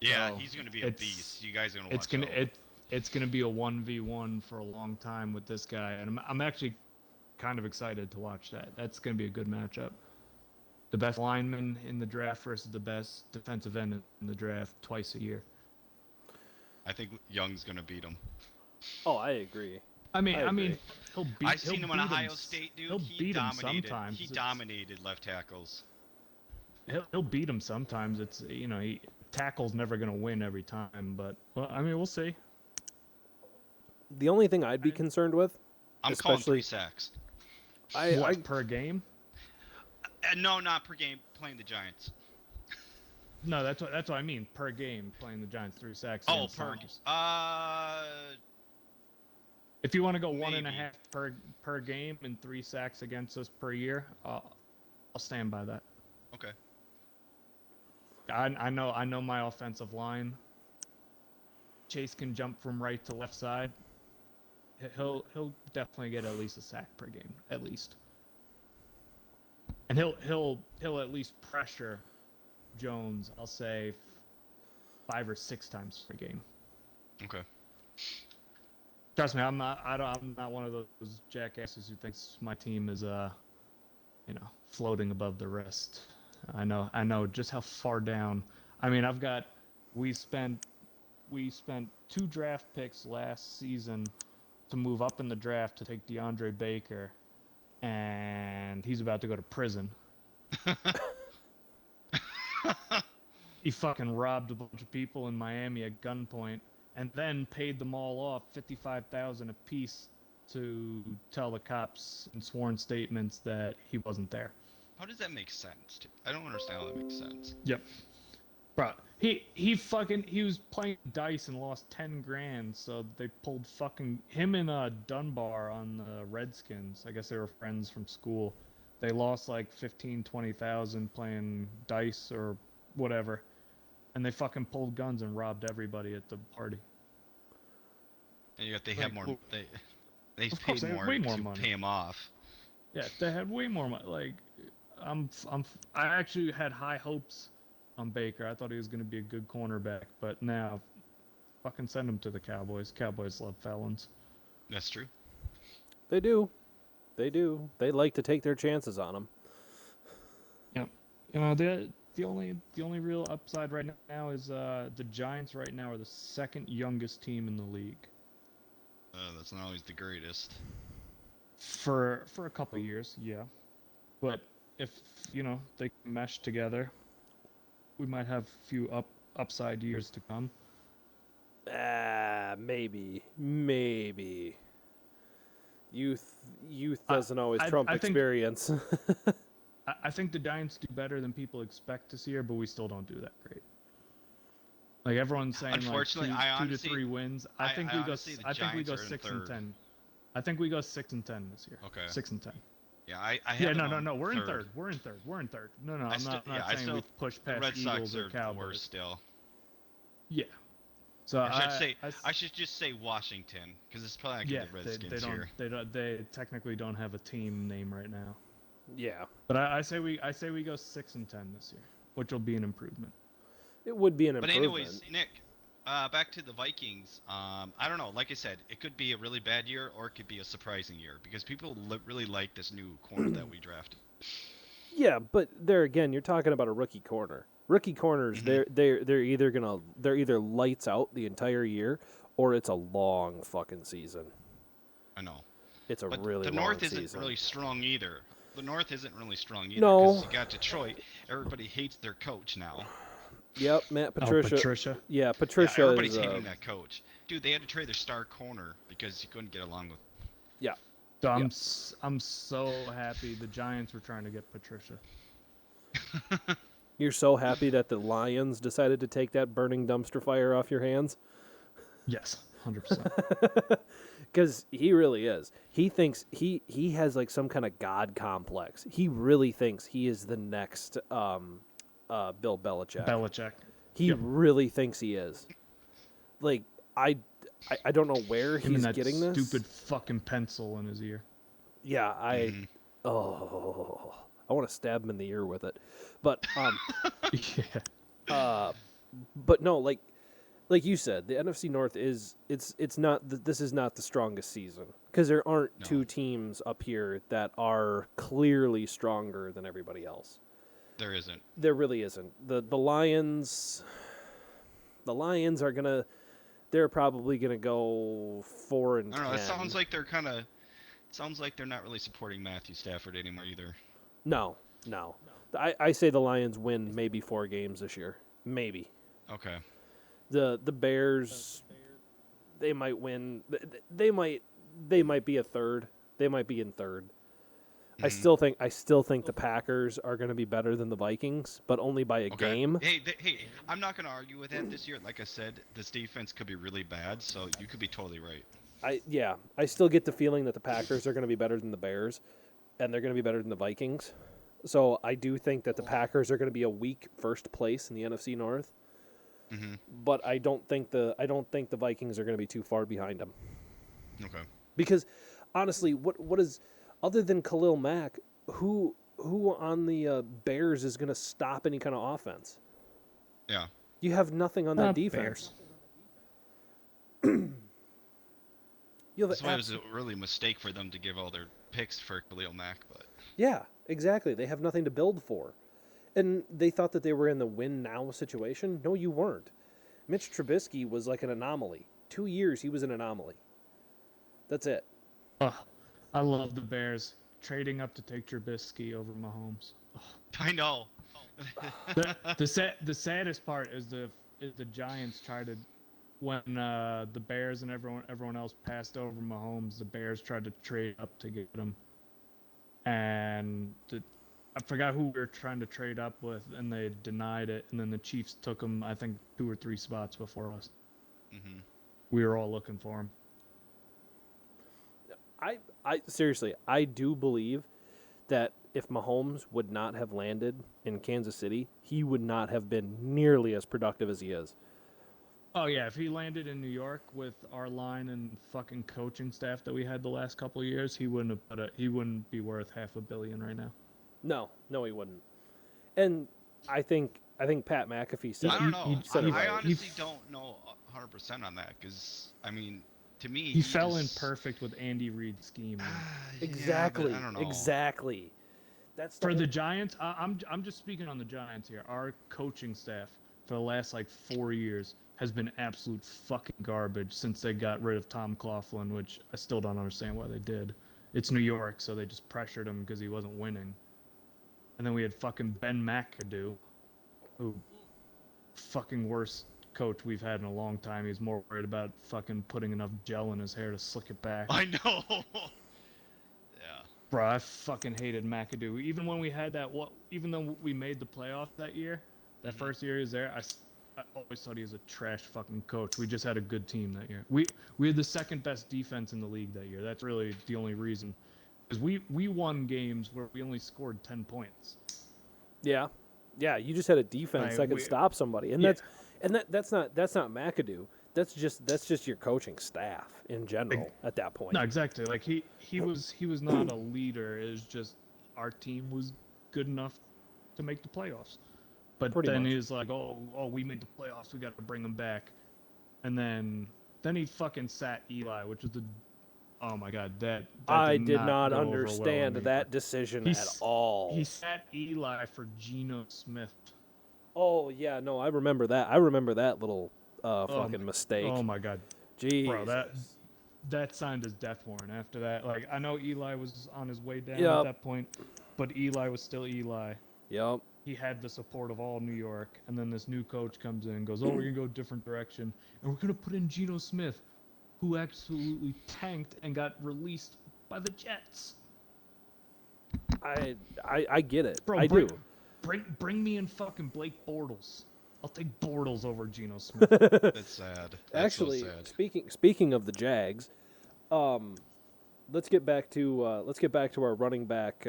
Speaker 3: Yeah,
Speaker 1: So
Speaker 3: he's gonna be a
Speaker 1: it's-
Speaker 3: beast. You guys are gonna watch
Speaker 1: It's gonna
Speaker 3: out.
Speaker 1: it's gonna be a 1v1 for a long time with this guy, and I'm actually kind of excited to watch that. That's gonna be a good matchup. The best lineman in the draft versus the best defensive end in the draft twice a year.
Speaker 3: I think Young's gonna beat him.
Speaker 2: Oh, I agree.
Speaker 1: I mean,
Speaker 2: agree.
Speaker 1: he'll beat.
Speaker 3: I've seen
Speaker 1: he'll
Speaker 3: him in
Speaker 1: beat
Speaker 3: Ohio
Speaker 1: s-
Speaker 3: State, dude.
Speaker 1: He'll
Speaker 3: He
Speaker 1: beat him
Speaker 3: dominated.
Speaker 1: sometimes.
Speaker 3: He
Speaker 1: It's-
Speaker 3: dominated left tackles.
Speaker 1: He'll beat him sometimes. It's tackle's never gonna win every time, but well, I mean, we'll see.
Speaker 2: The only thing I'd be concerned with,
Speaker 3: I'm calling
Speaker 2: especially
Speaker 3: 3 sacks.
Speaker 1: What, per game?
Speaker 3: No, not per game. Playing the Giants.
Speaker 1: No, that's what I mean. Per game, playing the Giants 3 sacks.
Speaker 3: Oh,
Speaker 1: against
Speaker 3: per.
Speaker 1: Thomas. If you want to go one and a
Speaker 3: Maybe.
Speaker 1: half per game and 3 sacks against us per year, I'll stand by that.
Speaker 3: Okay.
Speaker 1: I know my offensive line. Chase can jump from right to left side. He'll definitely get at least a sack per game, at least. And he'll at least pressure Jones, I'll say 5 or 6 times per game.
Speaker 3: Okay.
Speaker 1: Trust me, I'm not one of those jackasses who thinks my team is floating above the rest. I know just how far down. I mean, we spent 2 draft picks last season to move up in the draft to take DeAndre Baker, and he's about to go to prison. He fucking robbed a bunch of people in Miami at gunpoint, and then paid them all off $55,000 a piece to tell the cops in sworn statements that he wasn't there.
Speaker 3: How does that make sense? I don't understand how that makes sense.
Speaker 1: Yep. Bro, he was playing dice and lost 10 grand, so they pulled fucking him and Dunbar on the Redskins. I guess they were friends from school. They lost like 15, 20,000 playing dice or whatever, and they fucking pulled guns and robbed everybody at the party.
Speaker 3: And they
Speaker 1: Like,
Speaker 3: have more.
Speaker 1: well,
Speaker 3: They
Speaker 1: of course
Speaker 3: paid
Speaker 1: they have
Speaker 3: more
Speaker 1: way more
Speaker 3: to
Speaker 1: money.
Speaker 3: pay him off.
Speaker 1: Yeah, they had way more money. Like, I actually had high hopes on Baker. I thought he was going to be a good cornerback, but now, fucking send him to the Cowboys. Cowboys love felons.
Speaker 3: That's true.
Speaker 2: They do. They do. They like to take their chances on him.
Speaker 1: Yep. You know, the only real upside right now is the Giants right now are the second youngest team in the league
Speaker 3: That's not always the greatest.
Speaker 1: for a couple years, yeah. But if they can mesh together, we might have a few upside years to come.
Speaker 2: Maybe. Youth doesn't always trump
Speaker 1: I think
Speaker 2: experience.
Speaker 1: I think the Giants do better than people expect this year, but we still don't do that great. Like everyone's saying,
Speaker 3: Unfortunately,
Speaker 1: like
Speaker 3: I
Speaker 1: two to
Speaker 3: honestly-
Speaker 1: three wins. I think we go.
Speaker 3: honestly, the
Speaker 1: I think we
Speaker 3: Giants
Speaker 1: go
Speaker 3: are in
Speaker 1: 6 and
Speaker 3: third.
Speaker 1: 10. I think we go 6 and 10 this year.
Speaker 3: Okay.
Speaker 1: 6 and 10.
Speaker 3: Yeah, I have
Speaker 1: Yeah,
Speaker 3: them
Speaker 1: no.
Speaker 3: on
Speaker 1: We're in third. We're in third. We're in third. No, I'm not
Speaker 3: I
Speaker 1: saying
Speaker 3: still-
Speaker 1: we push
Speaker 3: The
Speaker 1: past
Speaker 3: Red
Speaker 1: Eagles
Speaker 3: Sox
Speaker 1: or
Speaker 3: are the
Speaker 1: Cowboys.
Speaker 3: worst still.
Speaker 1: Yeah. So
Speaker 3: Or should I say?
Speaker 1: I
Speaker 3: I should just say Washington because it's probably not
Speaker 1: yeah,
Speaker 3: the Redskins here.
Speaker 1: they technically don't have a team name right now.
Speaker 2: Yeah,
Speaker 1: But I say we go 6 and 10 this year, which will be an improvement.
Speaker 2: it would be an
Speaker 3: But
Speaker 2: improvement.
Speaker 3: anyways, Nick, back to the Vikings. I don't know. Like I said, it could be a really bad year or it could be a surprising year because people really like this new corner that we drafted.
Speaker 2: Yeah, but there again, you're talking about a rookie corner. Rookie corners,
Speaker 3: Mhm.
Speaker 2: they're either lights out the entire year, or it's a long fucking season.
Speaker 3: I know.
Speaker 2: It's a
Speaker 3: But
Speaker 2: really
Speaker 3: the
Speaker 2: long
Speaker 3: North isn't
Speaker 2: season.
Speaker 3: really strong either. The North isn't really strong either.
Speaker 2: No.
Speaker 3: Because you got Detroit. Everybody hates their coach now.
Speaker 2: Yep, Matt Patricia.
Speaker 1: Patricia.
Speaker 2: Yeah, Patricia.
Speaker 3: Yeah, everybody's
Speaker 2: is,
Speaker 3: hating that coach. Dude, they had to trade their star corner because he couldn't get along with.
Speaker 2: Yeah,
Speaker 1: So
Speaker 2: Yeah.
Speaker 1: I'm so happy the Giants were trying to get Patricia.
Speaker 2: you're so happy that the Lions decided to take that burning dumpster fire off your hands.
Speaker 1: Yes, 100%.
Speaker 2: Because he really is. He thinks he has like some kind of god complex. He really thinks he is the next Bill Belichick.
Speaker 1: Belichick.
Speaker 2: He
Speaker 1: Yep.
Speaker 2: really thinks he is. Like I don't know where
Speaker 1: Him
Speaker 2: he's
Speaker 1: and that
Speaker 2: getting this.
Speaker 1: stupid fucking pencil in his ear.
Speaker 2: Yeah,
Speaker 3: Mhm.
Speaker 2: I want to stab him in the ear with it. But
Speaker 1: Yeah.
Speaker 2: but no, like you said, the NFC North is it's not this is not the strongest season because there aren't
Speaker 3: No.
Speaker 2: two teams up here that are clearly stronger than everybody else.
Speaker 3: There isn't.
Speaker 2: There really isn't. The Lions are they're probably gonna go 4 and
Speaker 3: I don't know.
Speaker 2: 10.
Speaker 3: It sounds like they're not really supporting Matthew Stafford anymore either.
Speaker 2: No. I say the Lions win maybe 4 games this year. Maybe.
Speaker 3: Okay.
Speaker 2: The Bears, they might win. They might be a third. They might be in third. I
Speaker 3: Mhm.
Speaker 2: still think the Packers are going to be better than the Vikings, but only by a
Speaker 3: Okay.
Speaker 2: game.
Speaker 3: Hey, I'm not gonna argue with that this year. Like I said, this defense could be really bad, so you could be totally right.
Speaker 2: I still get the feeling that the Packers are going to be better than the Bears, and they're going to be better than the Vikings. So I do think that the Packers are going to be a weak first place in the NFC North,
Speaker 3: Mm-hmm.
Speaker 2: but I don't think the Vikings are going to be too far behind them.
Speaker 3: Okay.
Speaker 2: Because honestly, what is other than Khalil Mack, who on the Bears is going to stop any kind of offense?
Speaker 3: Yeah.
Speaker 2: You have nothing on that defense.
Speaker 1: Bears.
Speaker 2: You have
Speaker 3: That's why it was
Speaker 2: abs-
Speaker 3: a really mistake for them to give all their picks for Khalil Mack, but
Speaker 2: yeah, exactly. They have nothing to build for, and they thought that they were in the win now situation. No, you weren't. Mitch Trubisky was like an anomaly. 2 years he was an anomaly. That's it.
Speaker 1: Ugh, I love the Bears trading up to take Trubisky over Mahomes.
Speaker 3: I know.
Speaker 1: The saddest part is the Giants tried to when the Bears and everyone else passed over Mahomes. The Bears tried to trade up to get him, and I forgot who we were trying to trade up with, and they denied it. And then the Chiefs took him, I think, 2 or 3 spots before us.
Speaker 3: Hmm.
Speaker 1: We were all looking for him.
Speaker 2: I seriously, I do believe that if Mahomes would not have landed in Kansas City, he would not have been nearly as productive as he is.
Speaker 1: Oh yeah, if he landed in New York with our line and fucking coaching staff that we had the last couple of years, he wouldn't have he wouldn't be worth $500 million right now.
Speaker 2: No, he wouldn't. And I think Pat McAfee said
Speaker 3: I don't know.
Speaker 1: he
Speaker 2: said it
Speaker 3: I
Speaker 2: right.
Speaker 3: honestly don't know 100% on that because I mean, to me,
Speaker 1: He fell in
Speaker 3: just-
Speaker 1: perfect with Andy Reid's scheme. man.
Speaker 3: Yeah,
Speaker 2: Exactly.
Speaker 3: but I don't know.
Speaker 2: Exactly. That's
Speaker 1: For
Speaker 2: whole-
Speaker 1: the Giants, I'm just speaking on the Giants here. Our coaching staff for the last like 4 years has been absolute fucking garbage since they got rid of Tom Coughlin, which I still don't understand why they did. It's New York, so they just pressured him because he wasn't winning. And then we had fucking Ben McAdoo, who fucking worst coach we've had in a long time. He's more worried about fucking putting enough gel in his hair to slick it back.
Speaker 3: I know. Yeah.
Speaker 1: Bro, I fucking hated McAdoo. Even when we had that, even though we made the playoff that year, that
Speaker 3: Mhm.
Speaker 1: first year he was there, I always thought he was a trash fucking coach. We just had a good team that year. We had the second best defense in the league that year. That's really the only reason. Because we won games where we only scored 10 points.
Speaker 2: Yeah. Yeah, you just had a defense
Speaker 1: Right,
Speaker 2: that could
Speaker 1: we-
Speaker 2: stop somebody. And
Speaker 1: Yeah.
Speaker 2: that's not McAdoo. That's just your coaching staff in general at that point.
Speaker 1: No, exactly. Like he was not a leader. It was just our team was good enough to make the playoffs. But
Speaker 2: Pretty
Speaker 1: then
Speaker 2: much.
Speaker 1: he was like, oh, we made the playoffs. We got to bring him back. And then he fucking sat Eli, which was oh my god, that
Speaker 2: I did not
Speaker 1: go over well with
Speaker 2: understand
Speaker 1: me.
Speaker 2: that decision at
Speaker 1: He's-
Speaker 2: all.
Speaker 1: He sat Eli for Geno Smith.
Speaker 2: Oh yeah, no, I remember that. I remember that little fucking mistake.
Speaker 1: Oh my god,
Speaker 2: Jeez.
Speaker 1: bro, that signed his death warrant after that. Like, I know Eli was on his way down
Speaker 2: Yep.
Speaker 1: at that point, but Eli was still Eli.
Speaker 2: Yep.
Speaker 1: He had the support of all New York, and then this new coach comes in and goes, oh, we're gonna go a different direction, and we're gonna put in Geno Smith, who absolutely tanked and got released by the Jets.
Speaker 2: I get it.
Speaker 1: Bro,
Speaker 2: I do.
Speaker 1: bring me in fucking Blake Bortles. I'll take Bortles over Geno Smith.
Speaker 3: That's sad. That's
Speaker 2: Actually,
Speaker 3: so sad.
Speaker 2: speaking of the Jags, let's get back to our running back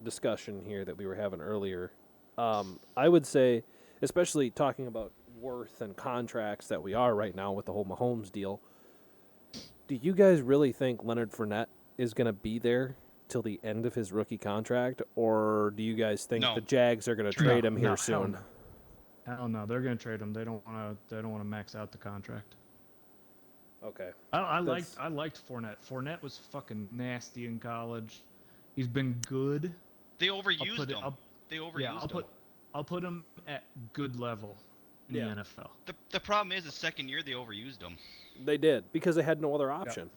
Speaker 2: discussion here that we were having earlier. I would say, especially talking about worth and contracts that we are right now with the whole Mahomes deal. Do you guys really think Leonard Fournette is going to be there till the end of his rookie contract, or do you guys think
Speaker 3: No.
Speaker 2: the Jags are going to trade him here
Speaker 1: hell
Speaker 2: soon?
Speaker 1: no. Hell no, they're gonna trade him. They don't wanna max out the contract.
Speaker 2: Okay.
Speaker 1: I
Speaker 2: That's-
Speaker 1: liked Fournette. Fournette was fucking nasty in college. He's been good.
Speaker 3: They
Speaker 1: I'll
Speaker 3: overused
Speaker 1: put it.
Speaker 3: him. They overused him.
Speaker 1: I'll put him at good level in
Speaker 2: Yeah.
Speaker 1: the NFL.
Speaker 3: The problem is the second year they overused him.
Speaker 2: They did because they had no other option.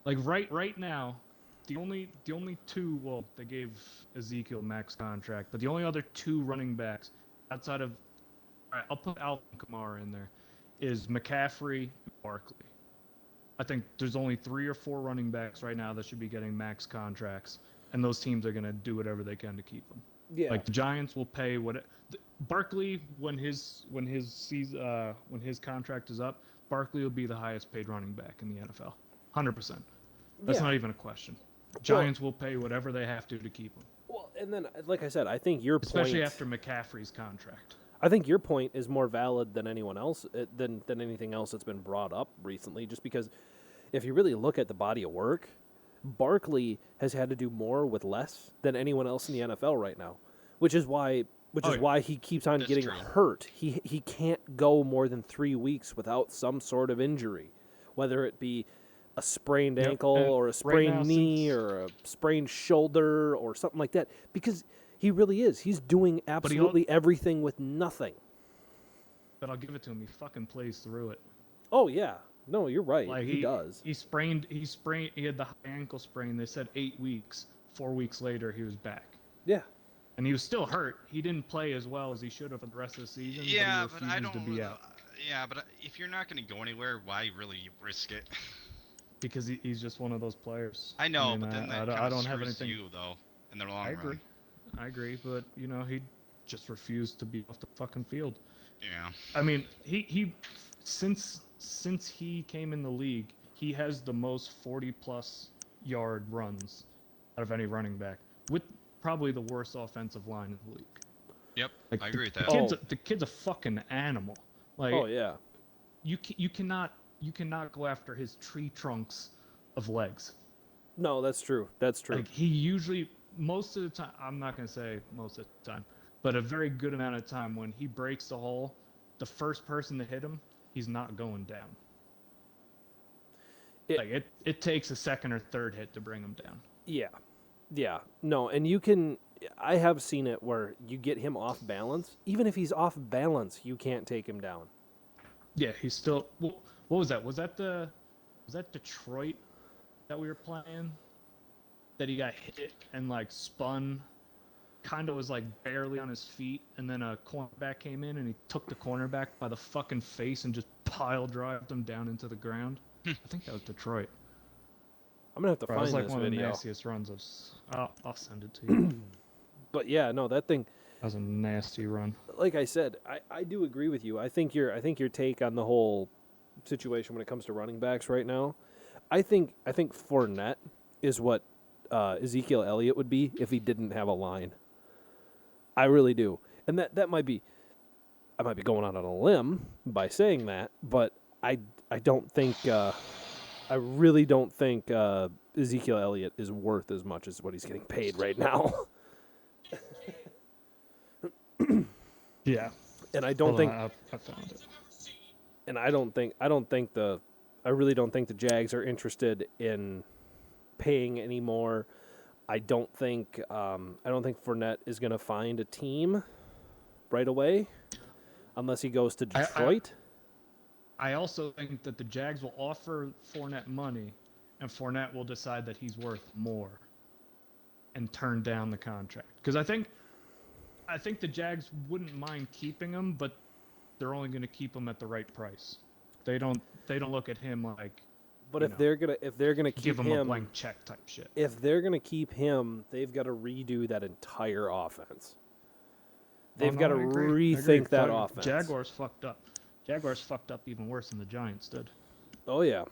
Speaker 1: Like right now, the only two, well, they gave Ezekiel max contract, but the only other two running backs outside of, all right, I'll put Alvin Kamara in there, is McCaffrey and Barkley. I think there's only 3 or 4 running backs right now that should be getting max contracts, and those teams are gonna do whatever they can to keep them.
Speaker 2: Yeah.
Speaker 1: Like the Giants will pay Barkley when his contract is up. Barkley will be the highest paid running back in the NFL, 100%. That's
Speaker 2: Yeah.
Speaker 1: not even a question. Giants will pay whatever they have to keep him,
Speaker 2: Well, and then, like I said, I think your
Speaker 1: especially
Speaker 2: point,
Speaker 1: after McCaffrey's contract.
Speaker 2: I think your point is more valid than anyone else than anything else that's been brought up recently. Just because, if you really look at the body of work, Barkley has had to do more with less than anyone else in the NFL right now, which is why he keeps on
Speaker 3: That's
Speaker 2: getting
Speaker 3: true.
Speaker 2: hurt. He can't go more than 3 weeks without some sort of injury, whether it be a sprained
Speaker 1: Yep,
Speaker 2: ankle
Speaker 1: and
Speaker 2: or a
Speaker 1: right
Speaker 2: sprained
Speaker 1: now,
Speaker 2: knee
Speaker 1: since-
Speaker 2: or a sprained shoulder or something like that, because he really is. He's doing absolutely everything with nothing.
Speaker 1: But I'll give it to him. He fucking plays through it.
Speaker 2: Oh yeah, no, you're right.
Speaker 1: Like
Speaker 2: he does.
Speaker 1: He had the high ankle sprain. They said 8 weeks. 4 weeks later, he was back.
Speaker 2: Yeah.
Speaker 1: And he was still hurt. He didn't play as well as he should have for the rest of the season.
Speaker 3: Yeah,
Speaker 1: but
Speaker 3: but
Speaker 1: he
Speaker 3: I
Speaker 1: refused
Speaker 3: don't.
Speaker 1: to be out.
Speaker 3: Yeah, but if you're not going to go anywhere, why really risk it?
Speaker 1: because he's just one of those players.
Speaker 3: I know,
Speaker 1: mean,
Speaker 3: but then that
Speaker 1: I
Speaker 3: kind of
Speaker 1: don't have
Speaker 3: screws
Speaker 1: anything.
Speaker 3: you though in the long
Speaker 1: I
Speaker 3: run.
Speaker 1: agree. I agree, but he just refused to be off the fucking field.
Speaker 3: Yeah.
Speaker 1: I mean, he since he came in the league, he has the most 40+ yard runs out of any running back, with probably the worst offensive line in the league.
Speaker 3: Yep.
Speaker 1: Like,
Speaker 3: I agree with that.
Speaker 1: The kid's a fucking animal. Like,
Speaker 2: Oh yeah.
Speaker 1: you cannot go after his tree trunks of legs.
Speaker 2: No, that's true. That's true.
Speaker 1: Like, he usually, most of the time, I'm not gonna say most of the time, but a very good amount of time, when he breaks the hole, the first person to hit him, he's not going down. It takes a second or third hit to bring him down.
Speaker 2: Yeah. Yeah. No, and you can I have seen it where you get him off balance. Even if he's off balance, you can't take him down.
Speaker 1: Yeah, he's still. What was that? Was that Detroit that we were playing? That he got hit and like spun, kind of was like barely on his feet, and then a cornerback came in and he took the cornerback by the fucking face and just pile drived him down into the ground. I think that was Detroit.
Speaker 2: I'm gonna have to
Speaker 1: Bro, it
Speaker 2: find
Speaker 1: was like
Speaker 2: this
Speaker 1: one of the
Speaker 2: video.
Speaker 1: nastiest runs of. I'll send it to you.
Speaker 2: But yeah, no, that thing.
Speaker 1: That was a nasty run.
Speaker 2: Like I said, I do agree with you. I think your take on the whole situation when it comes to running backs right now, I think Fournette is what Ezekiel Elliott would be if he didn't have a line. I really do, and that might be, I might be going out on a limb by saying that, but I don't think I really don't think Ezekiel Elliott is worth as much as what he's getting paid right now.
Speaker 1: Yeah.
Speaker 2: And I don't think.
Speaker 1: I found it.
Speaker 2: And I really don't think the Jags are interested in paying anymore. I don't think Fournette is going to find a team right away, unless he goes to Detroit.
Speaker 1: I also think that the Jags will offer Fournette money, and Fournette will decide that he's worth more, and turn down the contract. Because I think the Jags wouldn't mind keeping him, but they're only going to keep him at the right price. They don't look at him like.
Speaker 2: But if they're gonna keep
Speaker 1: give him a blank check type shit.
Speaker 2: If they're gonna keep him, they've got to redo that entire offense. They've got to rethink that offense.
Speaker 1: Jaguars fucked up. Jaguars fucked up even worse than the Giants did.
Speaker 2: Oh yeah.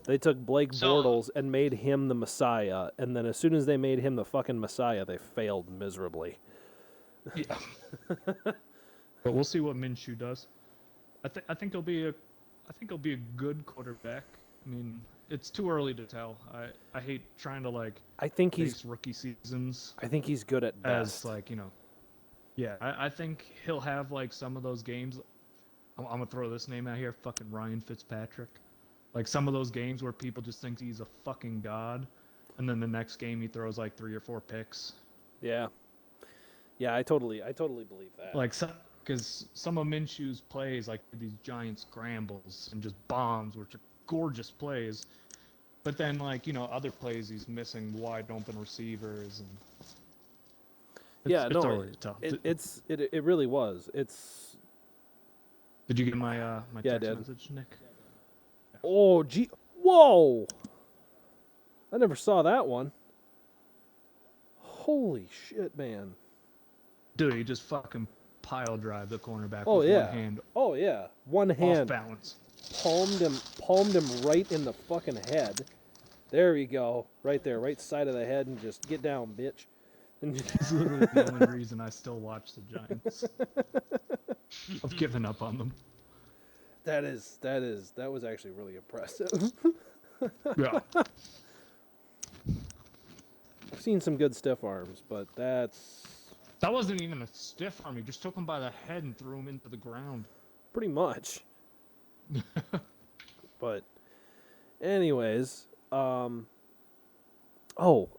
Speaker 2: They took Blake Bortles and made him the Messiah, and then as soon as they made him the fucking Messiah, they failed miserably.
Speaker 1: Yeah. But we'll see what Minshew does. I think he'll be a good quarterback. I mean, it's too early to tell. I hate trying to
Speaker 2: I think
Speaker 1: base rookie seasons
Speaker 2: I think he's good at best.
Speaker 1: as Yeah, I think he'll have some of those games. I'm gonna throw this name out here, fucking Ryan Fitzpatrick. Some of those games where people just think he's a fucking god, and then the next game he throws 3 or 4 picks.
Speaker 2: Yeah, I totally believe that.
Speaker 1: Because some of Minshew's plays, these giant scrambles and just bombs, which are gorgeous plays, but then other plays he's missing wide open receivers and. It's already tough.
Speaker 2: It really was.
Speaker 1: Did you get my text message, Nick?
Speaker 2: Oh, gee. Whoa. I never saw that one. Holy shit, man.
Speaker 1: Dude, he just fucking pile drive the cornerback
Speaker 2: Oh,
Speaker 1: with
Speaker 2: yeah.
Speaker 1: one hand
Speaker 2: Oh, yeah. One hand.
Speaker 1: off balance.
Speaker 2: Palmed him right in the fucking head. There we go. Right there. Right side of the head, and just get down, bitch.
Speaker 1: It's literally the only reason I still watch the Giants. I've given up on them.
Speaker 2: That was actually really impressive.
Speaker 1: Yeah.
Speaker 2: I've seen some good stiff arms, but
Speaker 1: That wasn't even a stiff arm. He just took him by the head and threw him into the ground.
Speaker 2: pretty much. But anyways, I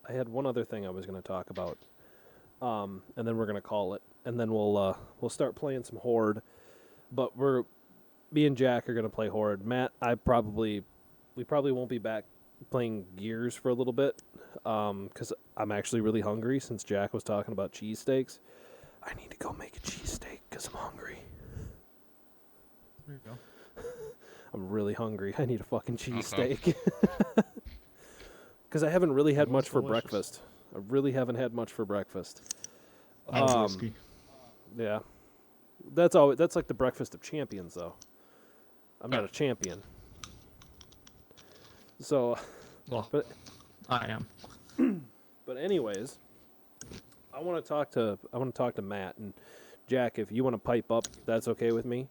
Speaker 2: had one other thing I was going to talk about. And then we're going to call it, and then we'll start playing some Horde. But me and Jack are going to play Horde. Matt, we probably won't be back playing Gears for a little bit, because I'm actually really hungry since Jack was talking about cheesesteaks. I need to go make a cheesesteak because I'm hungry.
Speaker 1: There you go.
Speaker 2: I'm really hungry. I need a fucking
Speaker 3: Okay.
Speaker 2: cheesesteak. Because I haven't really had
Speaker 1: Sounds
Speaker 2: much for
Speaker 1: delicious.
Speaker 2: breakfast. I really haven't had much for breakfast.
Speaker 1: Whiskey.
Speaker 2: Yeah. That's all. That's like the breakfast of champions, though. I'm not
Speaker 1: Yeah.
Speaker 2: a champion. So,
Speaker 1: Well,
Speaker 2: but
Speaker 1: I am.
Speaker 2: but anyways, I want to talk to Matt and Jack. If you want to pipe up, that's okay with me.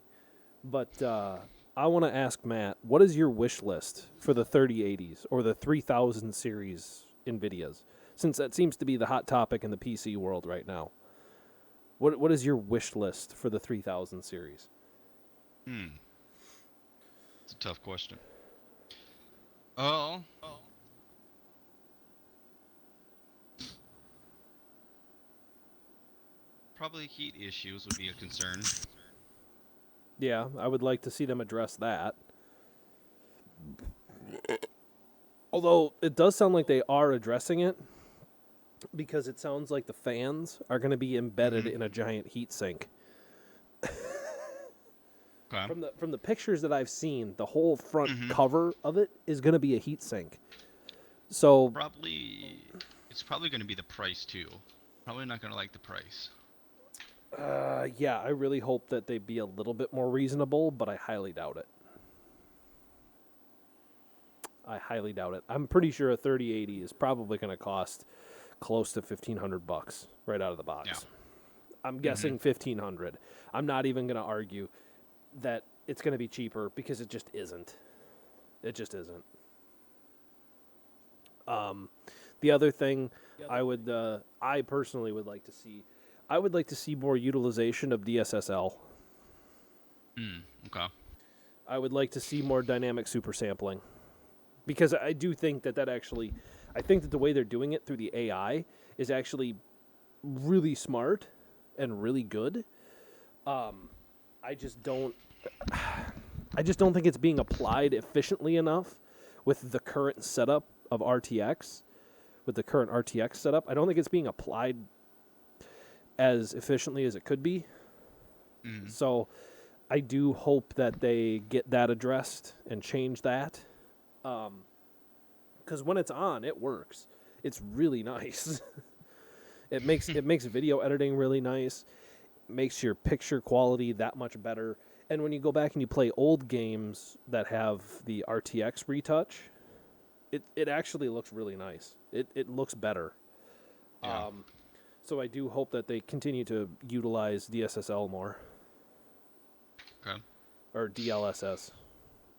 Speaker 2: But I want to ask Matt, what is your wish list for the 3080s or the 3000 series Nvidias? Since that seems to be the hot topic in the PC world right now. What is your wish list for the 3000 series?
Speaker 3: It's a tough question. Oh. Probably heat issues would be a concern.
Speaker 2: Yeah, I would like to see them address that. Although it does sound like they are addressing it, because it sounds like the fans are going to be embedded in a giant heat sink.
Speaker 3: Okay.
Speaker 2: From the pictures that I've seen, the whole front cover of it is going to be a heat sink. So
Speaker 3: It's probably going to be the price too. Probably not going to like the price.
Speaker 2: yeah, I really hope that they be a little bit more reasonable, but I highly doubt it. I'm pretty sure a 3080 is probably going to cost close to $1,500 right out of the box.
Speaker 3: Yeah.
Speaker 2: I'm guessing 1,500. I'm not even going to argue that it's going to be cheaper because it just isn't. It just isn't. The other thing I personally would like to see, I would like to see more utilization of DSSL.
Speaker 3: Okay.
Speaker 2: I would like to see more dynamic super sampling, because I do think that actually, I think that the way they're doing it through the AI is actually really smart and really good. I just don't think it's being applied efficiently enough with the current setup of RTX. With the current RTX setup, I don't think it's being applied as efficiently as it could be. So I do hope that they get that addressed and change that. Because when it's on, it works. It's really nice. It makes video editing really nice. Makes your picture quality that much better. And when you go back and you play old games that have the RTX retouch, it actually looks really nice. It looks better.
Speaker 3: Yeah.
Speaker 2: So I do hope that they continue to utilize DSSL more.
Speaker 3: Okay.
Speaker 2: Or DLSS.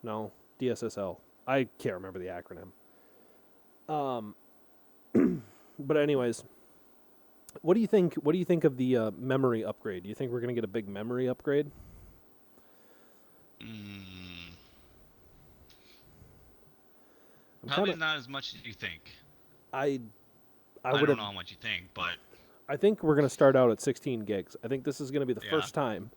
Speaker 2: No, DSSL. I can't remember the acronym. But anyways, what do you think? What do you think of the memory upgrade? Do you think we're gonna get a big memory upgrade?
Speaker 3: Probably not as much as you think.
Speaker 2: I
Speaker 3: I
Speaker 2: would
Speaker 3: don't know how much you think, but
Speaker 2: I think we're gonna start out at 16 gigs. I think this is gonna be the
Speaker 3: Yeah.
Speaker 2: first time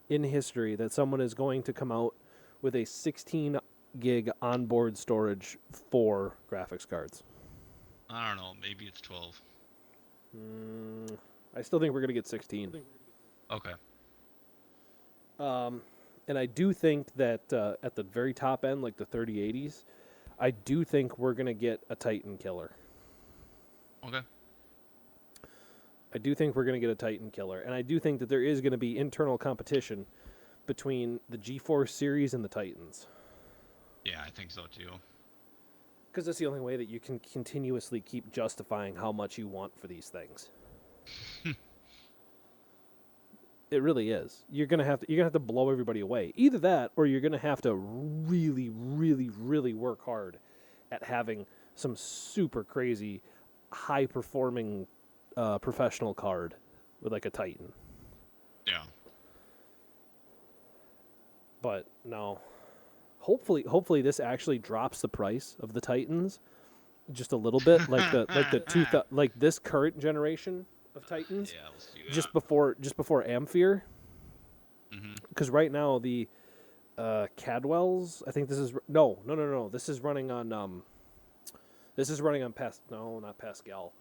Speaker 2: in history that someone is going to come out with a 16 gig onboard storage for graphics cards.
Speaker 3: I don't know. Maybe it's 12.
Speaker 2: I still think we're gonna get 16.
Speaker 3: Okay.
Speaker 2: And I do think that at the very top end, like the 3080s, I do think we're going to get a Titan killer.
Speaker 3: Okay.
Speaker 2: I do think we're going to get a Titan killer. And I do think that there is going to be internal competition between the GeForce series and the Titans.
Speaker 3: Yeah, I think so too.
Speaker 2: Because that's the only way that you can continuously keep justifying how much you want for these things. It really is. You're gonna have to blow everybody away. Either that, or you're gonna have to really, really, really work hard at having some super crazy, high performing professional card with like a Titan.
Speaker 3: Yeah.
Speaker 2: But no. Hopefully this actually drops the price of the Titans just a little bit, like this current generation of Titans.
Speaker 3: Yeah, let's do that.
Speaker 2: Just before Ampere. Because right now the Cadwells, I think this is no. This is running on not Pascal.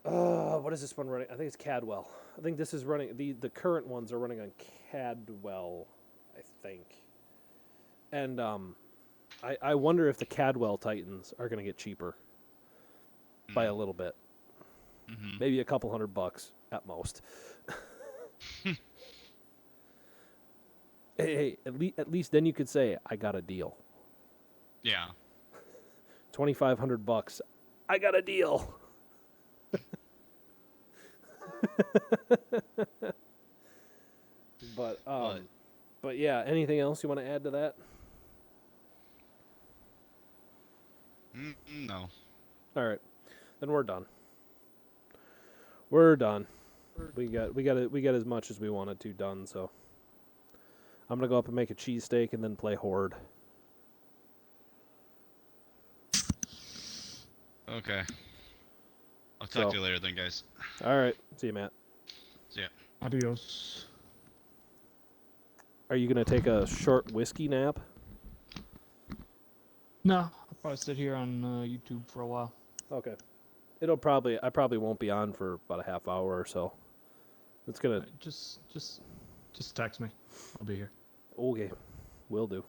Speaker 2: What is this one running? I think it's Cadwell. I think this is running the current ones are running on Cadwell, I think. And I wonder if the Cadwell Titans are going to get cheaper by a little bit.
Speaker 3: Mm-hmm.
Speaker 2: Maybe a couple $100 at most. Hey, at least then you could say I got a deal.
Speaker 3: Yeah.
Speaker 2: $2,500. I got a deal. But yeah, anything else you want to add to that?
Speaker 3: No.
Speaker 2: All right, then we're done. We're done. We got as much as we wanted to done. So I'm gonna go up and make a cheesesteak and then play Horde.
Speaker 3: Okay. I'll talk
Speaker 2: So-
Speaker 3: to you later then, guys.
Speaker 2: All right, see you, Matt.
Speaker 3: See ya.
Speaker 1: Adios.
Speaker 2: Are you gonna take a short whiskey nap?
Speaker 1: No, I'll probably sit here on YouTube for a while.
Speaker 2: Okay. I probably won't be on for about a half hour or so. It's gonna.
Speaker 1: Just text me. I'll be here.
Speaker 2: Okay, will do.